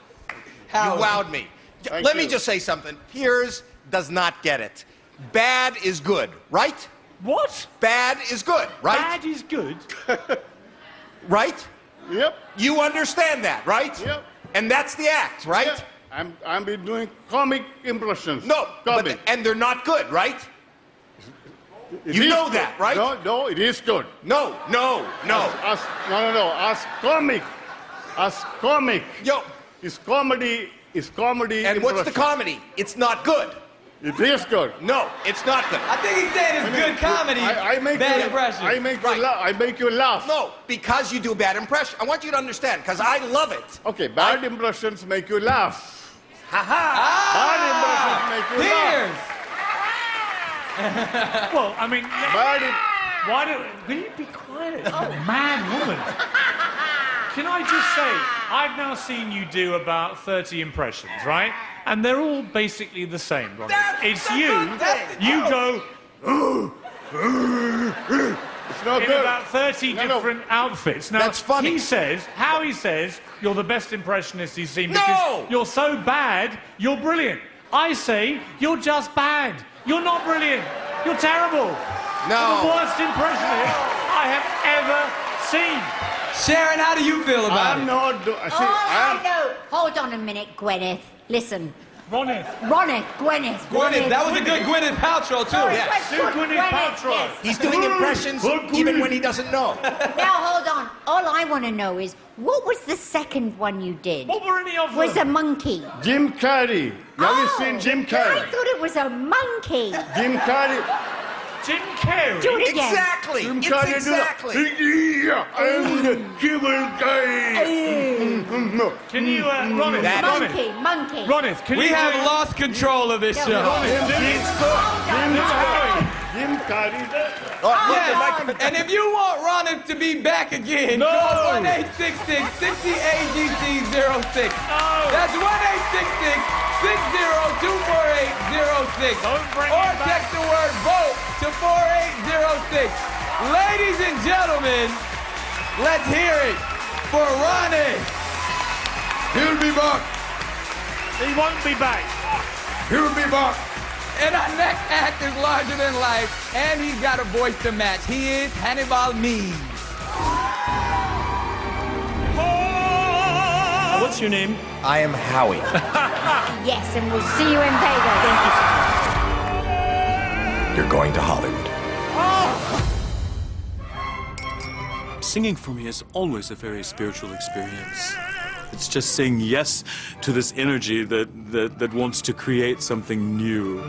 How- You wowed me. Thank Let me you. just say something. Piers does not get it. Bad is good, right? What? Bad is good, right? Bad is good? Right? Yep. You understand that, right? Yep. And that's the act, right? Yeah. I'm been doing comic impressions. No, comic. and they're not good, right? It You is know good. that, right? No, it is good. No. No. As comic. Yo, It's comedy. and what's the impression. comedy? It's not good. It is good. No, it's not good. I think he's saying it's good comedy, I make bad you, impression. I make Right. you laugh. I make you laugh. No, because you do a bad impression. I want you to understand, because I love it. Okay, bad impressions make you laugh. Ha-ha! Bad impressions make you laugh. Piers! Well, I mean, Bad im- why don't... Will you be quiet? Oh, man, woman. Can I just say, I've now seen you do about 30 impressions, right? And they're all basically the same, Ronnie. It's you. You go... It's not in good. about 30 No. different outfits. Now, That's funny. he says you're the best impressionist he's seen No! because you're so bad, you're brilliant. I say you're just bad. You're not brilliant. You're terrible. No. You're the worst impressionist I have ever seen. Sharon, how do you feel about I'm it? not. See, Oh, I know. Hold on a minute, Gwyneth. Listen. Ronnie. Gwyneth. Gwyneth, that was a good Gwyneth Paltrow, too. Sorry, yes. good Gwyneth Paltrow. yes. He's doing impressions even when he doesn't know. Now, hold on. All I want to know is, what was the second one you did? What were any of Was a them? monkey. Jim Carrey. Have you seen Jim I Carrey? thought it was a monkey. Jim Carrey. Jim Carrey. Do it again. Exactly. Jim It's Carrey exactly. Yeah, I'm the cable guy. No. Can you, Ronnie? That- Monkey. Ronnie, can We you have do- lost control of this show. Jim Carrey. Yes. And if you want Ronnie to be back again, No. call 1-866-60-AGT-06. That's 1-866-6024806. Don't bring Or it back. text the word VOTE to 4806. Ladies and gentlemen, let's hear it for Ronnie. He'll be back. He won't be back. He'll be back. And our next act is larger than life, and he's got a voice to match. He is Hannibal Mees. What's your name? I am Howie. Yes, and we'll see you in Vegas. Thank you. You're going to Hollywood. Singing for me is always a very spiritual experience. It's just saying yes to this energy that wants to create something new.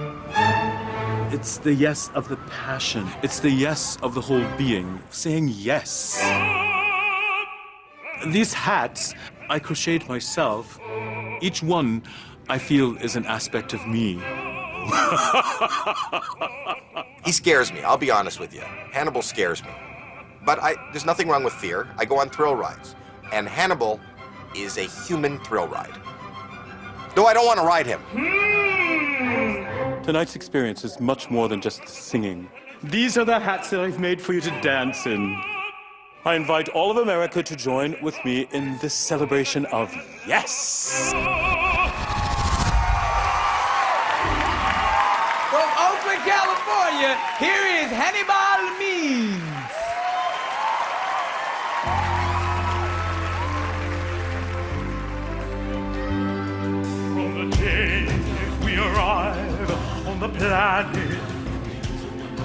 It's the yes of the passion. It's the yes of the whole being. Saying yes. These hats, I crocheted myself. Each one, I feel, is an aspect of me. He scares me, I'll be honest with you. Hannibal scares me. But there's nothing wrong with fear. I go on thrill rides. And Hannibal is a human thrill ride. Though I don't want to ride him. Tonight's experience is much more than just singing. These are the hats that I've made for you to dance in. I invite all of America to join with me in this celebration of yes! From Oakland, California, here is Hannibal Means. From the day we arrive on the planet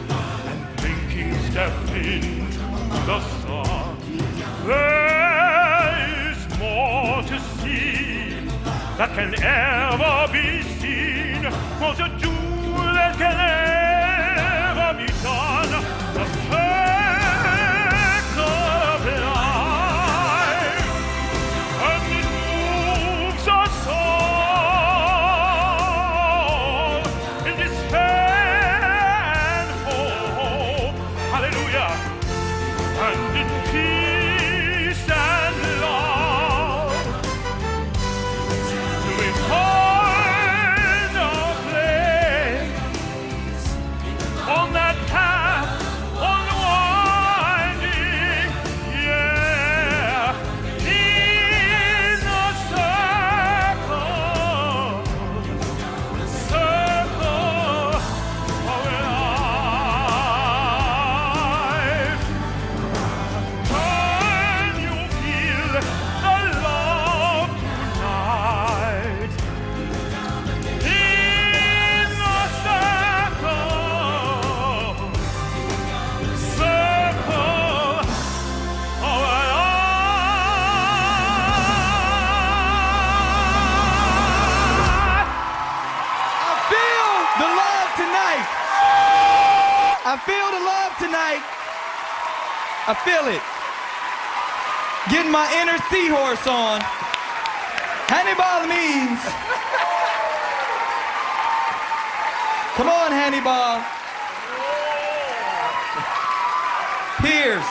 and thinking step into the sun, there is more to see that can ever be seen. More to do that can ever be done. The circle of life, and it moves us all in despair and hope. Hallelujah. And in peace and love, to we find our place on that path unwinding, yeah, in the circle of life. Can you feel the love tonight? In the circle of I feel the love tonight. I feel it. Getting my inner seahorse on. Hannibal Means. Come on, Hannibal. Piers.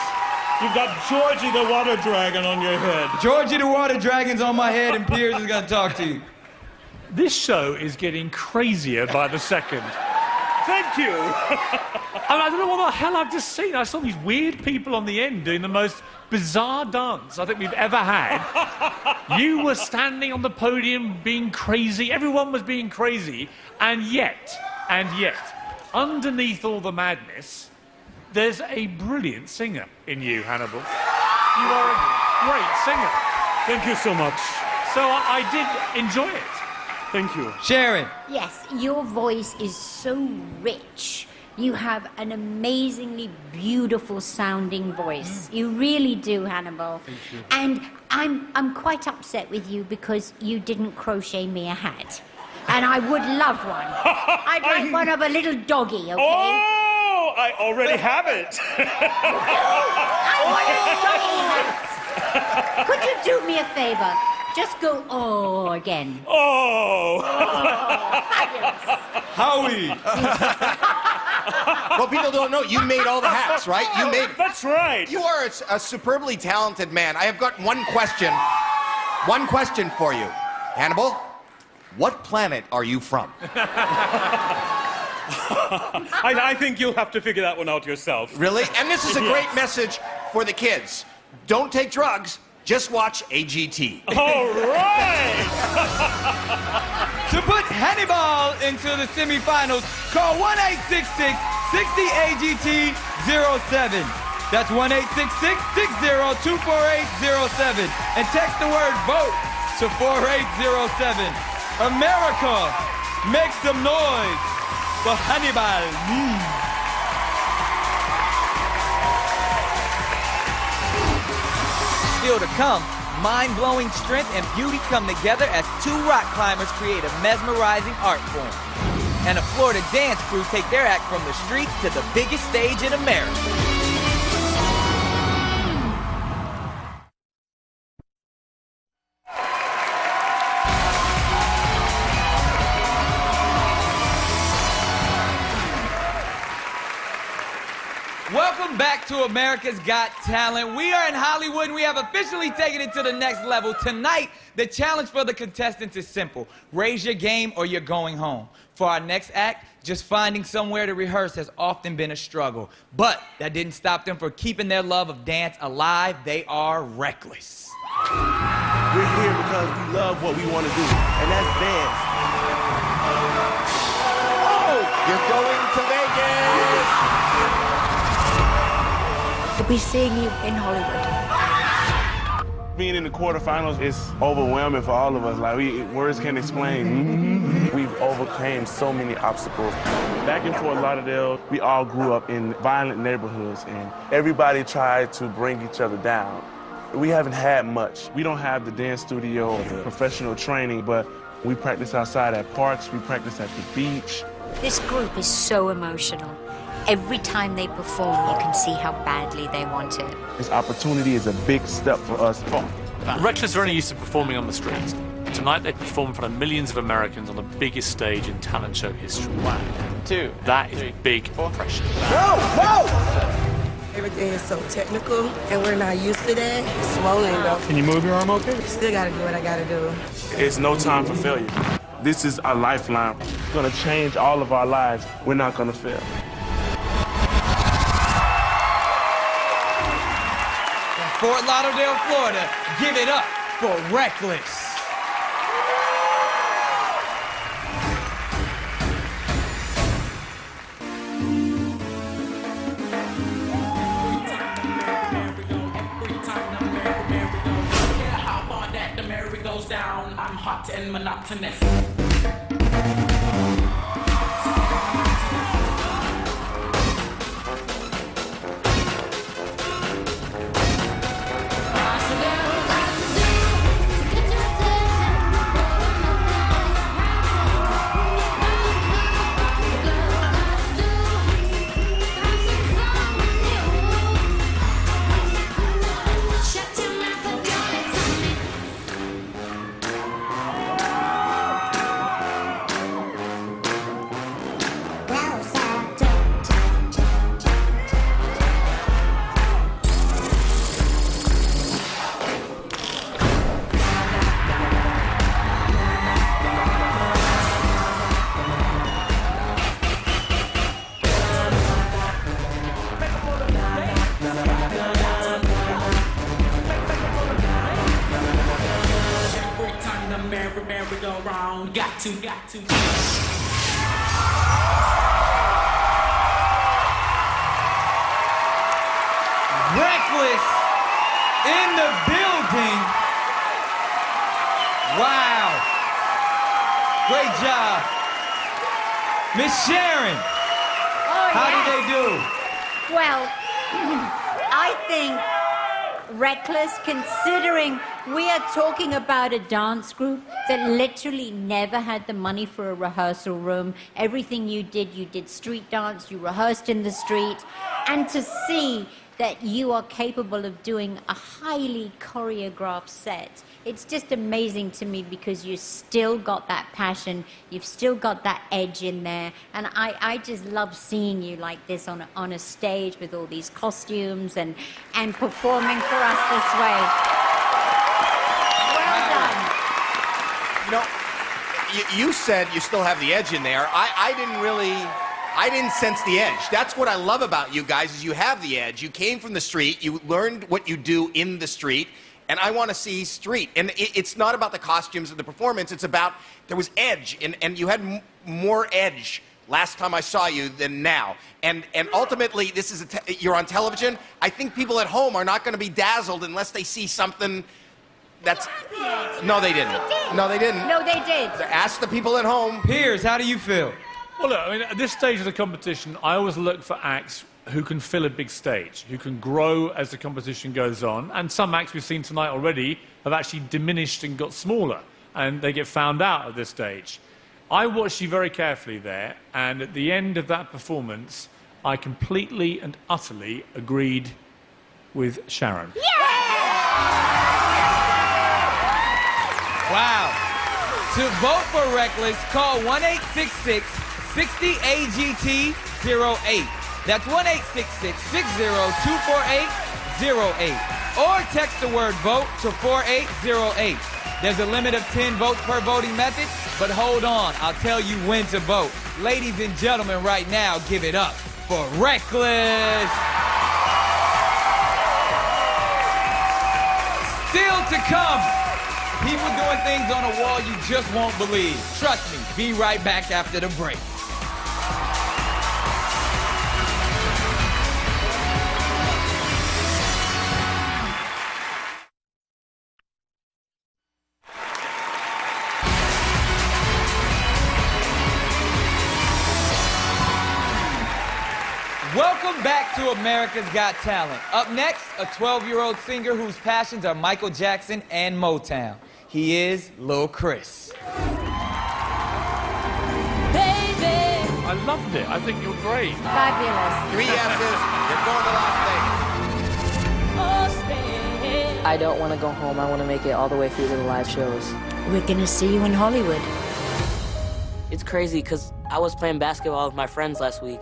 You've got Georgie the water dragon on your head. Georgie the water dragon's on my head and Piers is gonna talk to you. This show is getting crazier by the second. Thank you. I don't know what the hell I've just seen. I saw these weird people on the end doing the most bizarre dance I think we've ever had. You were standing on the podium being crazy. Everyone was being crazy. And yet, underneath all the madness, there's a brilliant singer in you, Hannibal. You are a great singer. Thank you so much. So I did enjoy it. Thank you. Sharon. Yes, your voice is so rich. You have an amazingly beautiful sounding voice. You really do, Hannibal. Thank you. And I'm quite upset with you because you didn't crochet me a hat. And I would love one. I'd like one of a little doggy, okay? Oh, I already have it. I want a doggy hat. Could you do me a favor? Just go, oh, again. Oh. Howie. Well, people don't know, you made all the hats, right? You made. That's right. You are a superbly talented man. I have got one question. One question for you. Hannibal, what planet are you from? I think you'll have to figure that one out yourself. Really? And this is a great message for the kids. Don't take drugs. Just watch AGT. All right! To put Hannibal into the semifinals, call 1-866-60-AGT-07. That's 1-866-60-248-07. And text the word VOTE to 4807. America, make some noise for Hannibal Means. still to come. Mind-blowing strength and beauty come together as two rock climbers create a mesmerizing art form. And a Florida dance crew take their act from the streets to the biggest stage in America. Welcome back to America's Got Talent. We are in Hollywood and we have officially taken it to the next level. Tonight, the challenge for the contestants is simple. Raise your game or you're going home. For our next act, just finding somewhere to rehearse has often been a struggle. But that didn't stop them from keeping their love of dance alive. They are reckless. We're here because we love what we want to do, and that's dance. Oh, you're going to Vegas! We'll be seeing you in Hollywood. Being in the quarterfinals is overwhelming for all of us. Like, words can't explain. We've overcame so many obstacles. Back in Fort Lauderdale, we all grew up in violent neighborhoods, and everybody tried to bring each other down. We haven't had much. We don't have the dance studio or the professional training, but we practice outside at parks, we practice at the beach. This group is so emotional. Every time they perform, you can see how badly they want it. This opportunity is a big step for us. Reckless are only used to performing on the streets. Tonight they perform in front of millions of Americans on the biggest stage in talent show history. 1, 2, that is big pressure. Whoa, whoa! Everything is so technical, and we're not used to that. It's swollen, though. Can you move your arm okay? Still gotta do what I gotta do. It's no time for failure. This is our lifeline. It's gonna change all of our lives. We're not gonna fail. Fort Lauderdale, Florida, give it up for Reckless. How far that the merry goes down, I'm hot and monotonous. Merry-go-round, got to. Reckless in the building. Wow. Great job. Miss Sharon, how did they do? Well, I think Reckless, considering we are talking about a dance group that literally never had the money for a rehearsal room. Everything you did street dance, you rehearsed in the street. And to see that you are capable of doing a highly choreographed set, it's just amazing to me because you still got that passion, you've still got that edge in there, and I just love seeing you like this on a stage with all these costumes and performing for us this way. Well done. You know, you said you still have the edge in there. I didn't sense the edge. That's what I love about you guys, is you have the edge. You came from the street, you learned what you do in the street, and I want to see street. And it's not about the costumes and the performance, it's about, there was edge, and you had more edge last time I saw you than now. And ultimately, this is you're on television. I think people at home are not going to be dazzled unless they see something that's... No, they didn't. No, they didn't. No, they did. Ask the people at home. Piers, how do you feel? Well, look, I mean, at this stage of the competition, I always look for acts who can fill a big stage, who can grow as the competition goes on. And some acts we've seen tonight already have actually diminished and got smaller, and they get found out at this stage. I watched you very carefully there, and at the end of that performance, I completely and utterly agreed with Sharon. Wow. To vote for Reckless, call 1-866-60-AGT-08. That's 1-866-60-248-08. Or text the word VOTE to 4808. There's a limit of 10 votes per voting method, but hold on, I'll tell you when to vote. Ladies and gentlemen, right now, give it up for Reckless. Still to come, people doing things on a wall you just won't believe. Trust me, be right back after the break. Welcome back to America's Got Talent. Up next, a 12-year-old singer whose passions are Michael Jackson and Motown. He is Lil Chris. Baby! I loved it. I think you're great. Fabulous. 3 S's, you're going to Las Vegas. I don't want to go home. I want to make it all the way through to the live shows. We're going to see you in Hollywood. It's crazy because I was playing basketball with my friends last week,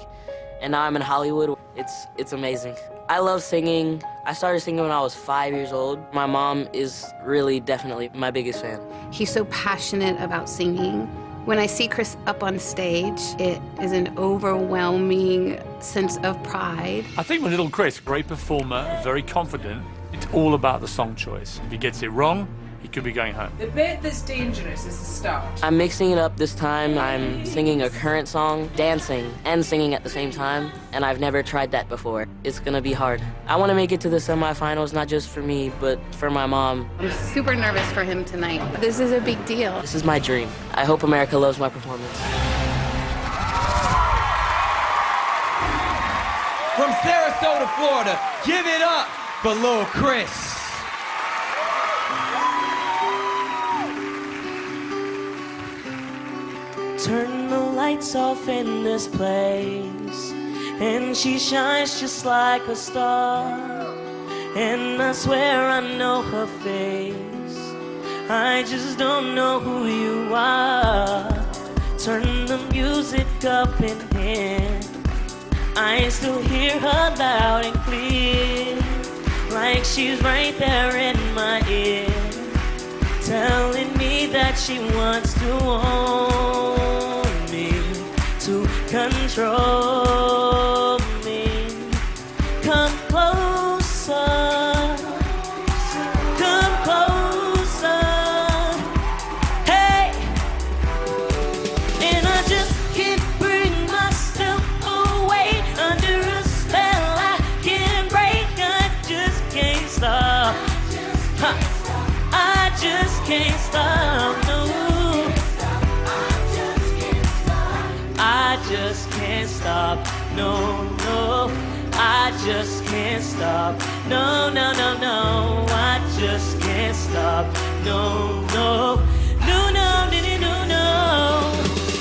and now I'm in Hollywood. It's amazing. I love singing. I started singing when I was 5 years old. My mom is really definitely my biggest fan. He's so passionate about singing. When I see Chris up on stage, it is an overwhelming sense of pride. I think with little Chris, great performer, very confident, it's all about the song choice. If he gets it wrong, he could be going home. The bit that's dangerous is the start. I'm mixing it up this time. I'm singing a current song, dancing, and singing at the same time, and I've never tried that before. It's gonna be hard. I want to make it to the semifinals, not just for me, but for my mom. I'm super nervous for him tonight. This is a big deal. This is my dream. I hope America loves my performance. From Sarasota, Florida, give it up for Lil Chris. Turn the lights off in this place, and she shines just like a star. And I swear I know her face, I just don't know who you are. Turn the music up in here, I still hear her loud and clear, like she's right there in my ear, telling me that she wants to own me, to control me. Come closer, come closer, hey. And I just can't bring myself away under a spell I can't break. I just can't stop. I just can't stop, no. I just can't stop, no, no. I just can't stop, no, no, no, no. I just can't stop, no, no. No, no, no, no, no.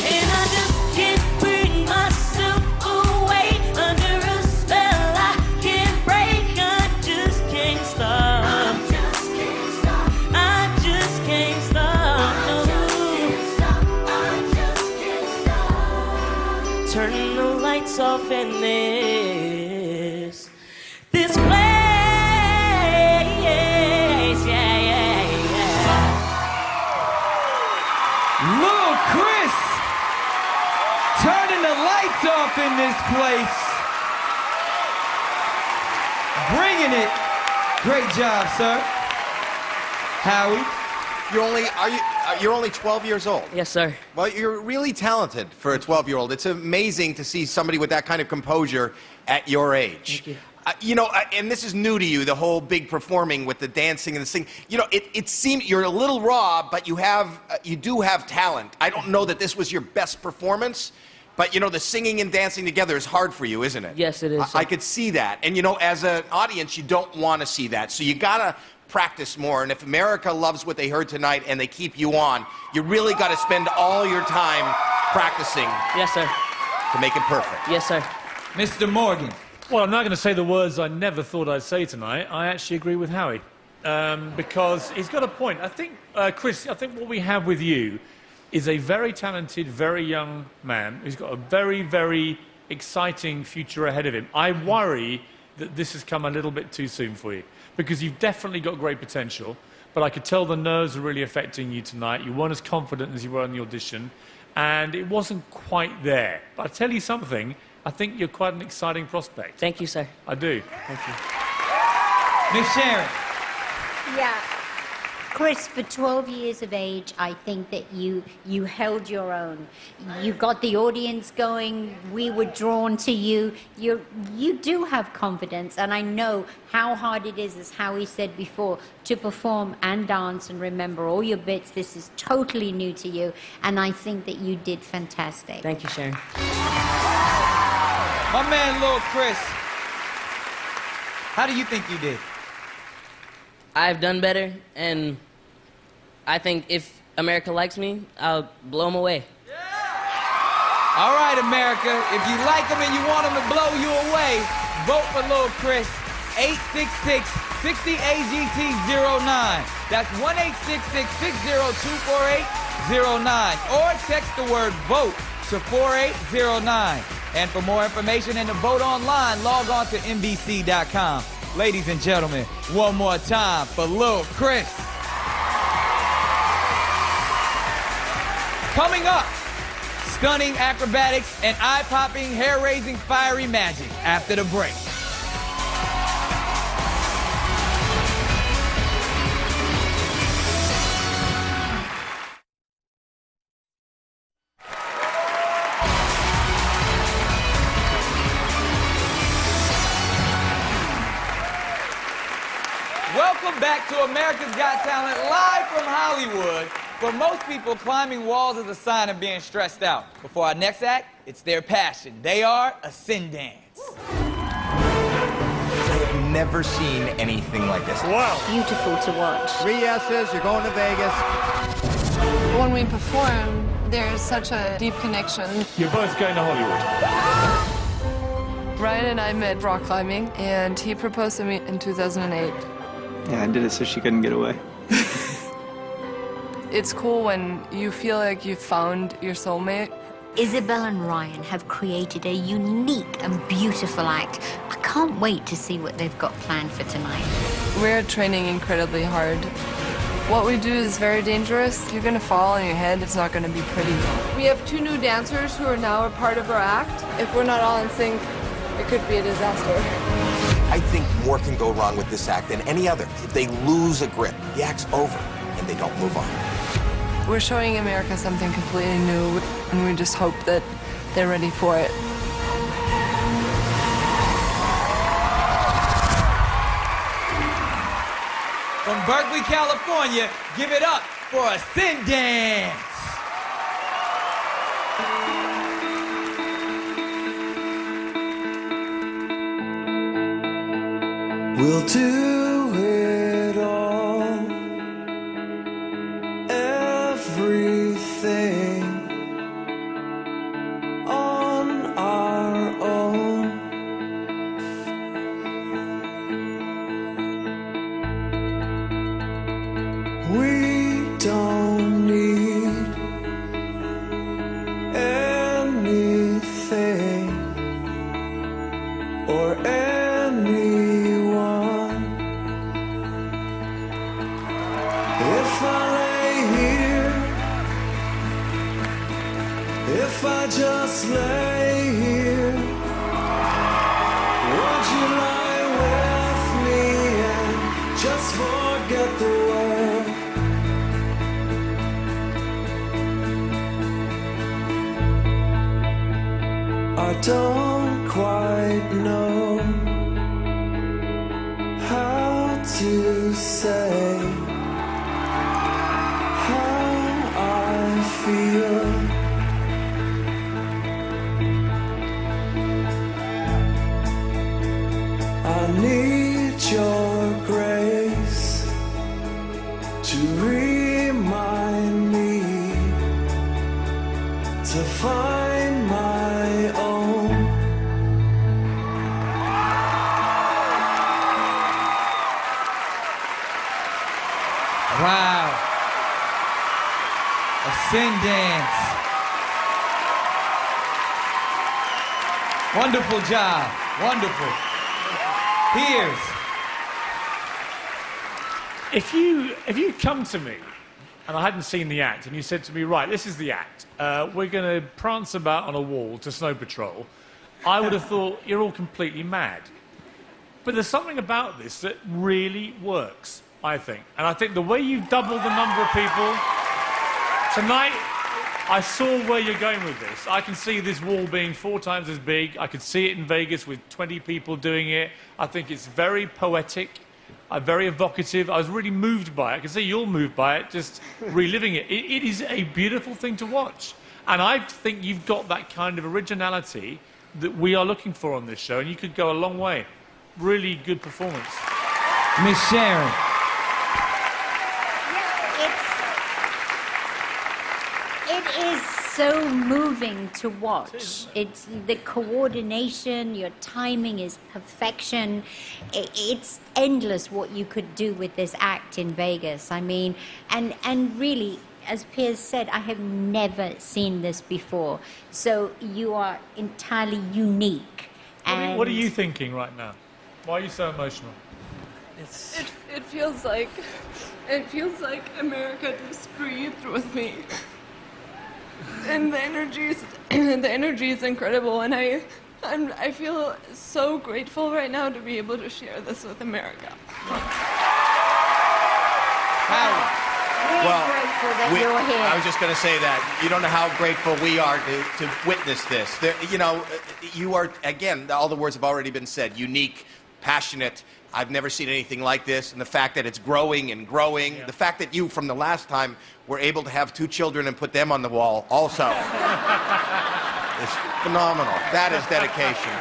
And I just can't bring myself away under a spell I can't break. I just can't stop. Turn the lights off in this place, yeah, yeah, yeah. Lil Chris, turning the lights off in this place. Bringing it. Great job, sir. Howie. You're only 12 years old. Yes, sir. Well, you're really talented for a 12-year-old. It's amazing to see somebody with that kind of composure at your age. Thank you. You know, and this is new to you, the whole big performing with the dancing and the singing. You know, it seems you're a little raw, but you do have talent. I don't know that this was your best performance, But, you know, the singing and dancing together is hard for you, isn't it? Yes, it is. I could see that. And, you know, as an audience, you don't want to see that. So you got to practice more. And if America loves what they heard tonight and they keep you on, you really got to spend all your time practicing. Yes, sir. To make it perfect. Yes, sir. Mr. Morgan. Well, I'm not going to say the words I never thought I'd say tonight. I actually agree with Howie. Because he's got a point. I think, Chris, I think what we have with you is a very talented, very young man who's got a very, very exciting future ahead of him. I worry that this has come a little bit too soon for you, because you've definitely got great potential, but I could tell the nerves are really affecting you tonight. You weren't as confident as you were in the audition, and it wasn't quite there. But I'll tell you something, I think you're quite an exciting prospect. Thank you, sir. I do. Thank you. Miss Sharon. Yeah. Chris, for 12 years of age, I think that you held your own. You got the audience going. We were drawn to you. You do have confidence, and I know how hard it is, as Howie said before, to perform and dance and remember all your bits. This is totally new to you, and I think that you did fantastic. Thank you, Sharon. My man, Lil Chris. How do you think you did? I've done better, and I think if America likes me, I'll blow them away. Yeah! All right, America, if you like them and you want them to blow you away, vote for Lil Chris, 866-60-AGT-09. That's 1-866-602-4809. Or text the word VOTE to 4809. And for more information and to vote online, log on to NBC.com. Ladies and gentlemen, one more time for Lil Chris. Coming up, stunning acrobatics and eye-popping, hair-raising, fiery magic after the break. Welcome back to America's Got Talent, live from Hollywood. For most people, climbing walls is a sign of being stressed out. Before our next act, it's their passion. They are a sin dance. I have never seen anything like this. Wow. Beautiful to watch. 3 yeses, you're going to Vegas. When we perform, there's such a deep connection. You're both going to Hollywood. Ryan and I met rock climbing, and he proposed to me in 2008. Yeah, I did it so she couldn't get away. It's cool when you feel like you've found your soulmate. Isabel and Ryan have created a unique and beautiful act. I can't wait to see what they've got planned for tonight. We're training incredibly hard. What we do is very dangerous. You're gonna fall on your head. It's not gonna be pretty. We have 2 new dancers who are now a part of our act. If we're not all in sync, it could be a disaster. I think more can go wrong with this act than any other. If they lose a grip, the act's over, and they don't move on. We're showing America something completely new, and we just hope that they're ready for it. From Berkeley, California, give it up for a sin dance. We'll do it all, everything on our own. We don't need anything or anyone. If I lay here, if I just lay here, would you lie with me and just forget the world? I don't quite know how to say how I feel. remind me to find my own. Wow. A sin dance. Wonderful job. Wonderful. Piers. If you come to me and I hadn't seen the act and you said to me, right, this is the act, we're going to prance about on a wall to Snow Patrol, I would have thought you're all completely mad. But there's something about this that really works, I think. And I think the way you've doubled the number of people tonight, I saw where you're going with this. I can see this wall being 4 times as big. I could see it in Vegas with 20 people doing it. I think it's very poetic, very evocative. I was really moved by it. I can see you're moved by it, just reliving it. It is a beautiful thing to watch. And I think you've got that kind of originality that we are looking for on this show, and you could go a long way. Really good performance. Miss Sharon. It is so moving to watch. It's the coordination, your timing is perfection. It's endless what you could do with this act in Vegas. I mean, and really, as Piers said, I have never seen this before. So you are entirely unique. And What are you thinking right now? Why are you so emotional? It feels like America just breathed with me. And the energy is incredible, and I feel so grateful right now to be able to share this with America. Well, grateful that you're here. I was just going to say that. You don't know how grateful we are to witness this. You know, you are, again, all the words have already been said, unique, passionate. I've never seen anything like this, and the fact that it's growing and growing, the fact that you, from the last time, were able to have 2 children and put them on the wall also is phenomenal. That is dedication.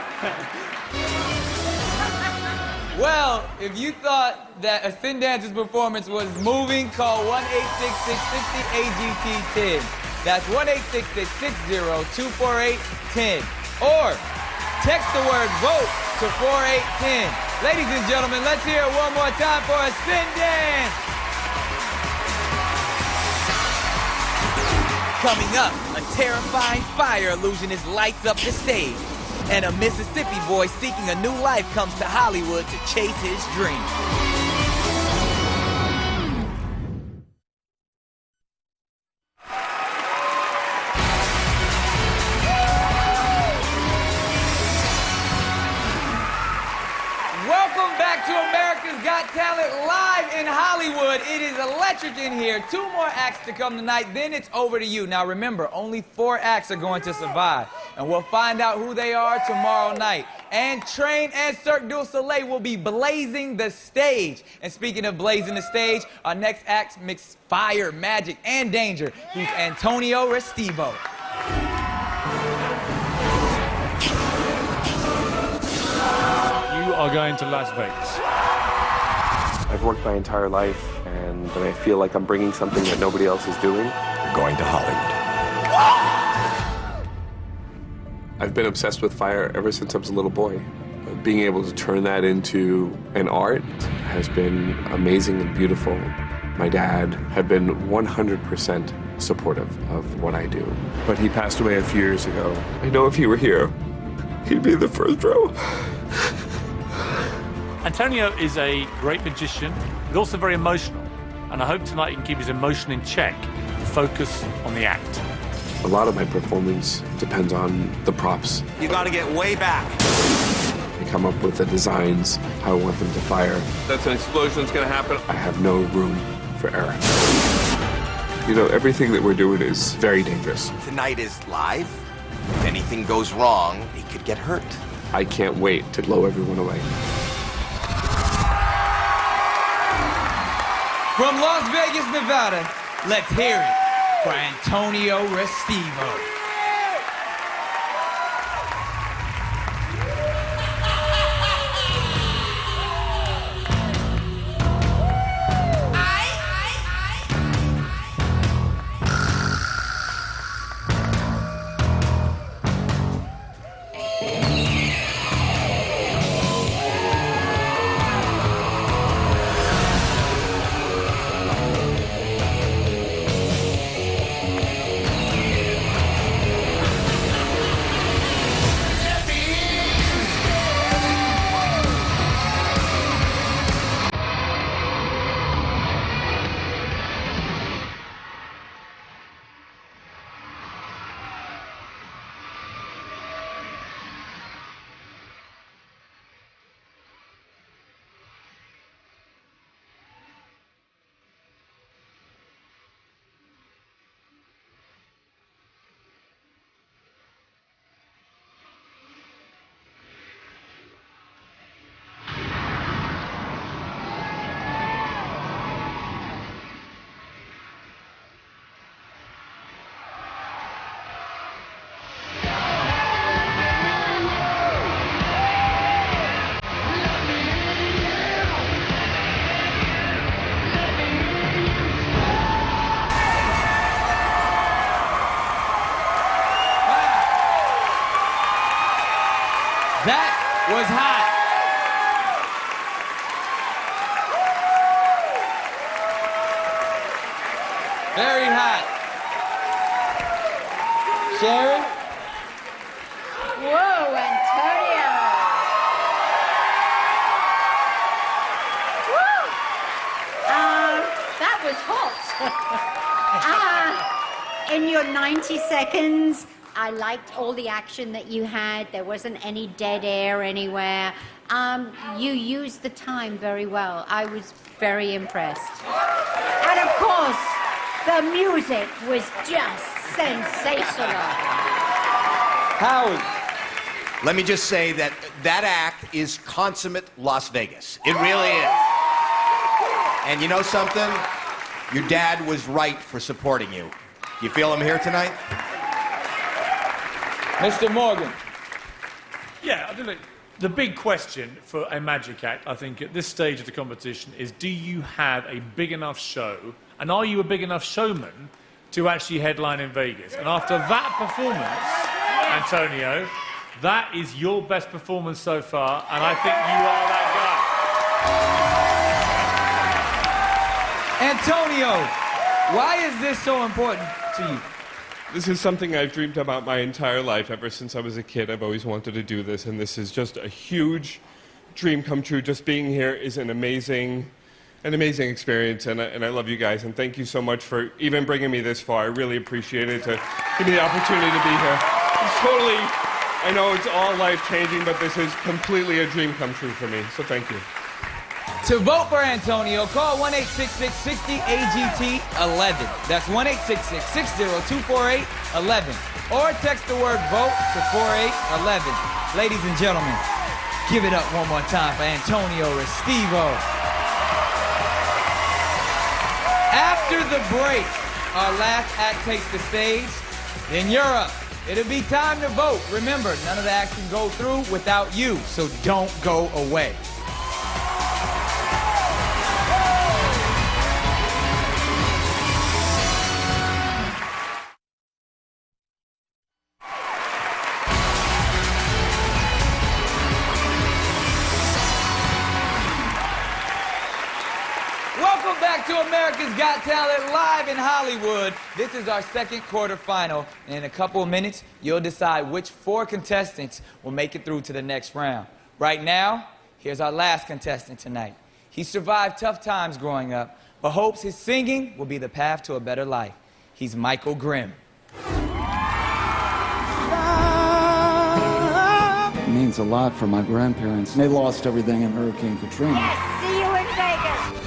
Well, if you thought that a Sin Dancer's performance was moving, call 1-866-60-AGT-10. That's 1-866-60-248-10. Or text the word VOTE to 4810. Ladies and gentlemen, let's hear it one more time for a Sin Dance. Coming up, a terrifying fire illusionist lights up the stage. And a Mississippi boy seeking a new life comes to Hollywood to chase his dream. Welcome back to America's Got Talent live in Hollywood. It is electric in here. 2 more acts to come tonight, then it's over to you. Now remember, only 4 acts are going to survive. And we'll find out who they are tomorrow night. And Train and Cirque du Soleil will be blazing the stage. And speaking of blazing the stage, our next act mixes fire, magic, and danger. He's Antonio Restivo. You are going to Las Vegas. I've worked my entire life, and I feel like I'm bringing something that nobody else is doing. Going to Hollywood. I've been obsessed with fire ever since I was a little boy. Being able to turn that into an art has been amazing and beautiful. My dad had been 100% supportive of what I do, but he passed away a few years ago. I know if he were here, he'd be in the first row. Antonio is a great magician, but also very emotional. And I hope tonight he can keep his emotion in check and focus on the act. A lot of my performance depends on the props. You gotta get way back. I come up with the designs, how I want them to fire. That's an explosion that's gonna happen. I have no room for error. You know, everything that we're doing is very dangerous. Tonight is live. If anything goes wrong, he could get hurt. I can't wait to blow everyone away. From Las Vegas, Nevada, let's hear it for Antonio Restivo. That was hot. Very hot. Sharon? Whoa, Antonio. Woo! That was hot. In your 90 seconds, I liked all the action that you had. There wasn't any dead air anywhere. You used the time very well. I was very impressed. And of course, the music was just sensational. Howard. Let me just say that that act is consummate Las Vegas. It really is. And you know something? Your dad was right for supporting you. You feel him here tonight? Mr. Morgan. Yeah, I think the big question for a magic act, I think, at this stage of the competition is, do you have a big enough show, and are you a big enough showman to actually headline in Vegas? And after that performance, Antonio, that is your best performance so far, and I think you are that guy. Antonio, why is this so important to you? This is something I've dreamed about my entire life. Ever since I was a kid, I've always wanted to do this, and this is just a huge dream come true. Just being here is an amazing experience, and I love you guys, and thank you so much for even bringing me this far. I really appreciate it, to give me the opportunity to be here. It's totally, I know it's all life-changing, but this is completely a dream come true for me, so thank you. To vote for Antonio, call 1-866-60-AGT-11. That's 1-866-60-248-11. Or text the word VOTE to 4811. Ladies and gentlemen, give it up one more time for Antonio Restivo. After the break, our last act takes the stage. Then you're up. It'll be time to vote. Remember, none of the acts can go through without you, so don't go away. To America's Got Talent live in Hollywood. This is our second quarterfinal, and in a couple of minutes, you'll decide which 4 contestants will make it through to the next round. Right now, here's our last contestant tonight. He survived tough times growing up, but hopes his singing will be the path to a better life. He's Michael Grimm. It means a lot for my grandparents. They lost everything in Hurricane Katrina. Yes, see you in Vegas.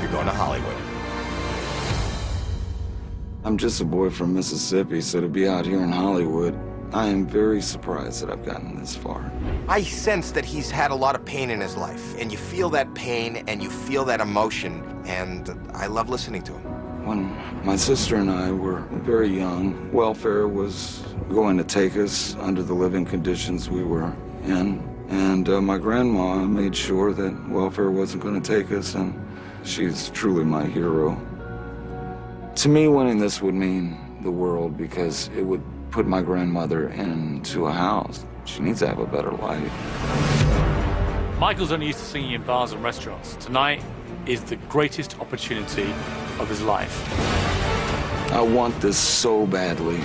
You're going to Hollywood. I'm just a boy from Mississippi, so to be out here in Hollywood, I am very surprised that I've gotten this far. I sense that he's had a lot of pain in his life, and you feel that pain and you feel that emotion, and I love listening to him. When my sister and I were very young, welfare was going to take us under the living conditions we were in. And my grandma made sure that welfare wasn't going to take us, and she's truly my hero. To me, winning this would mean the world, because it would put my grandmother into a house. She needs to have a better life. Michael's only used to singing in bars and restaurants. Tonight is the greatest opportunity of his life. I want this so badly.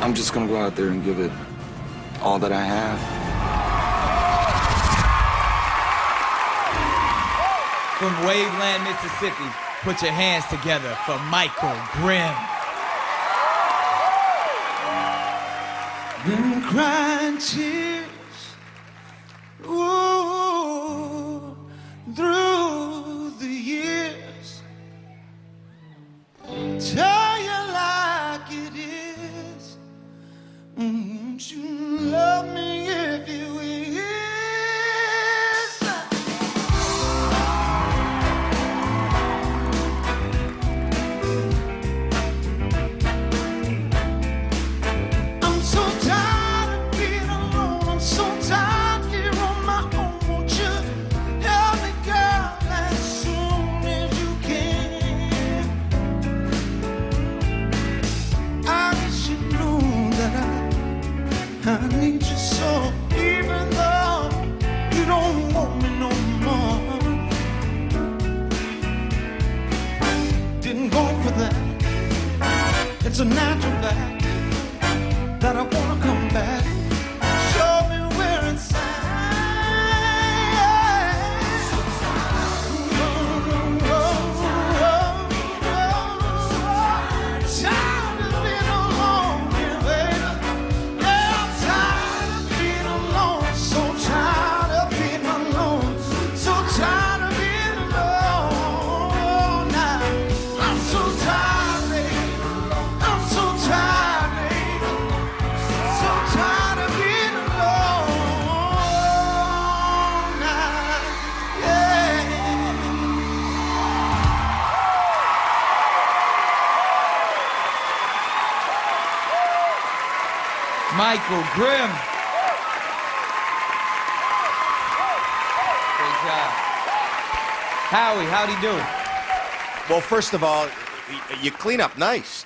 I'm just going to go out there and give it all that I have. From Waveland, Mississippi, put your hands together for Michael Grimm. Been crying tears, ooh, through the years. Tell you like it is. Won't you love me if you is? I'm so tired of being alone. a natural fact that I wanna come back. Show me where it's at. Tired of being alone, baby. Yeah, I'm tired of being alone. So tired of being alone. So tired of being alone now. I'm so tired, baby. I'm so tired, baby. So tired of being alone now. Yeah. Michael Grimm. Great job. Howie, how'd he do? Well, first of all, you clean up nice.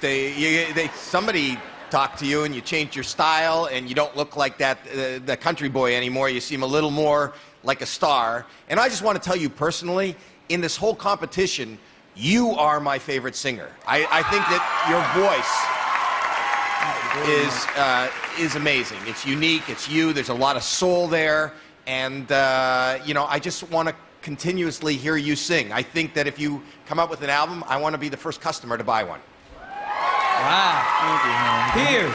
Somebody talked to you and you changed your style and you don't look like that the country boy anymore. You seem a little more like a star. And I just want to tell you personally, in this whole competition, you are my favorite singer. I think that your voice is amazing. It's unique. It's you. There's a lot of soul there. And, you know, I just want to continuously hear you sing. I think that if you come up with an album, I want to be the first customer to buy one. Wow. Piers.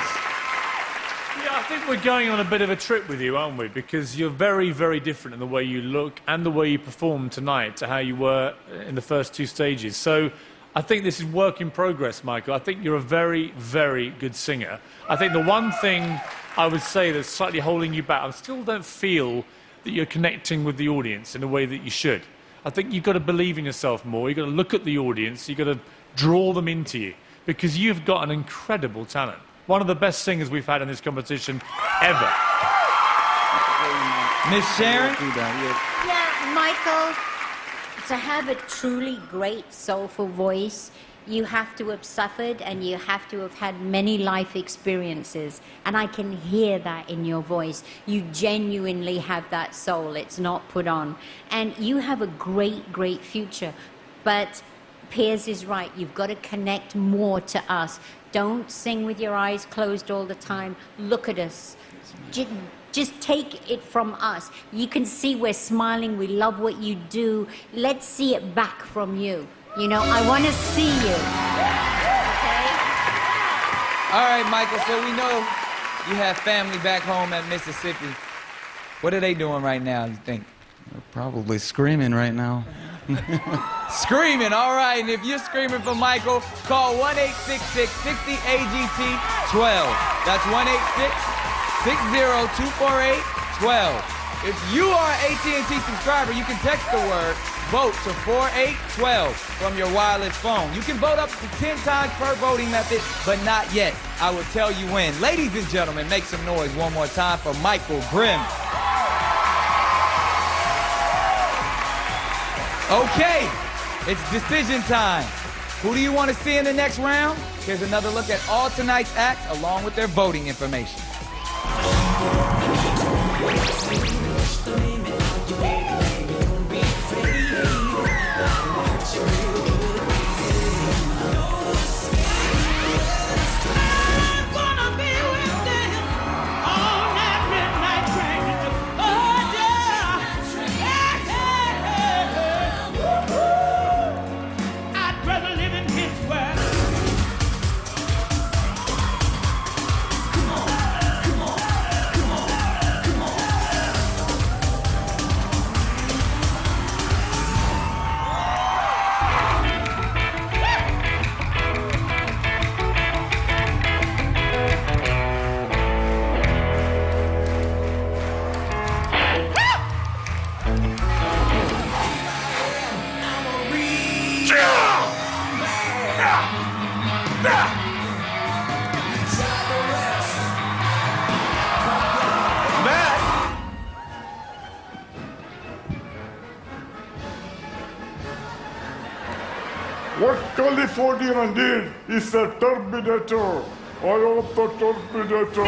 Yeah, I think we're going on a bit of a trip with you, aren't we? Because you're very, very different in the way you look and the way you perform tonight to how you were in the first two stages. So I think this is work in progress, Michael. I think you're a very, very good singer. I think the one thing I would say that's slightly holding you back, I still don't feel that you're connecting with the audience in a way that you should. I think you've got to believe in yourself more. You've got to look at the audience. You've got to draw them into you because you've got an incredible talent. One of the best singers we've had in this competition ever. Miss Sharon? Yeah, Michael, to have a truly great soulful voice, you have to have suffered and you have to have had many life experiences. And I can hear that in your voice. You genuinely have that soul. It's not put on. And you have a great, great future. But Piers is right. You've got to connect more to us. Don't sing with your eyes closed all the time. Look at us. Just take it from us. You can see we're smiling. We love what you do. Let's see it back from you. You know, I want to see you. Okay? All right, Michael, so we know you have family back home at Mississippi. What are they doing right now, you think? They're probably screaming right now. Screaming, all right. And if you're screaming for Michael, call 1-866-60-AGT-12. That's 1-866-60-248-12. If you are an AT&T subscriber, you can text the word VOTE to 4812 from your wireless phone. You can vote up to 10 times per voting method, but not yet. I will tell you when. Ladies and gentlemen, make some noise one more time for Michael Grimm. Okay, it's decision time. Who do you want to see in the next round? Here's another look at all tonight's acts along with their voting information. What Californian did is a Terminator. I am the Terminator.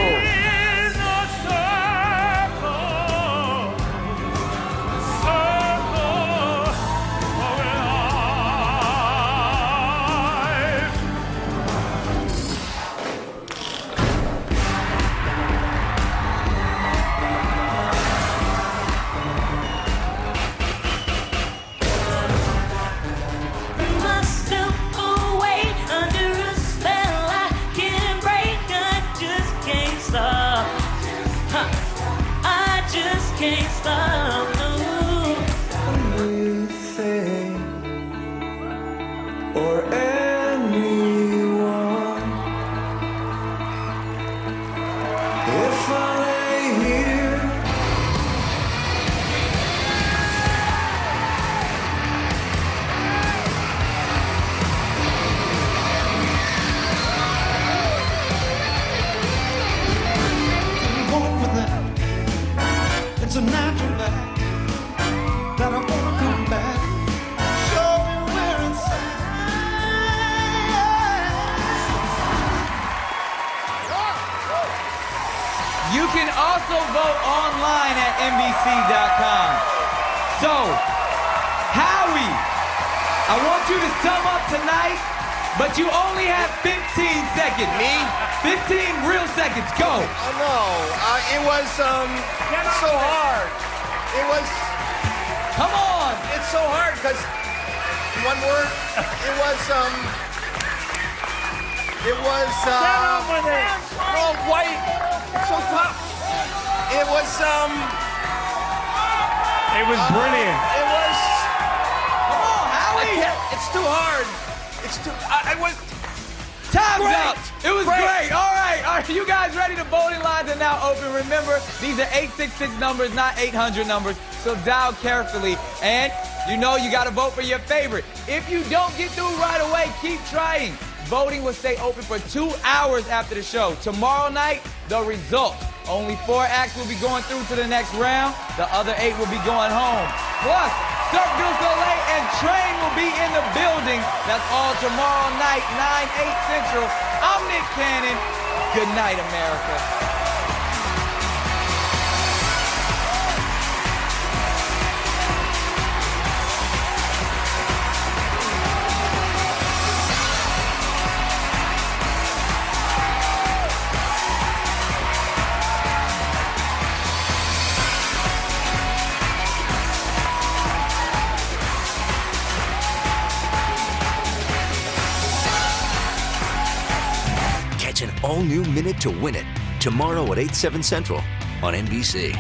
or anyone. If I lay here, I'm born for that. It's a natural fact that I wanna come back. Show me where it's at. You can also vote online at NBC.com. So, Howie, I want you to sum up tonight, but you only have 15 seconds. Me? 15 real seconds. Go. Oh no, it was so hard. It was. Come on. It's so hard because one word. It was all white. So tough. It was It was brilliant. It was. Come on, Howie. It's too hard. It's too. I was. Time's Great. up. It was great. All right. Are you guys ready? The voting lines are now open. Remember, these are 866 numbers, not 800 numbers. So dial carefully. And you know you got to vote for your favorite. If you don't get through right away, keep trying. Voting will stay open for 2 hours after the show. Tomorrow night, the results. Only 4 acts will be going through to the next round. The other 8 will be going home. Plus, Cirque du Soleil and Train will be in the building. That's all tomorrow night, 9, 8 Central. I'm Nick Cannon. Good night, America. Catch an all-new Minute to Win It tomorrow at 8, 7 Central on NBC.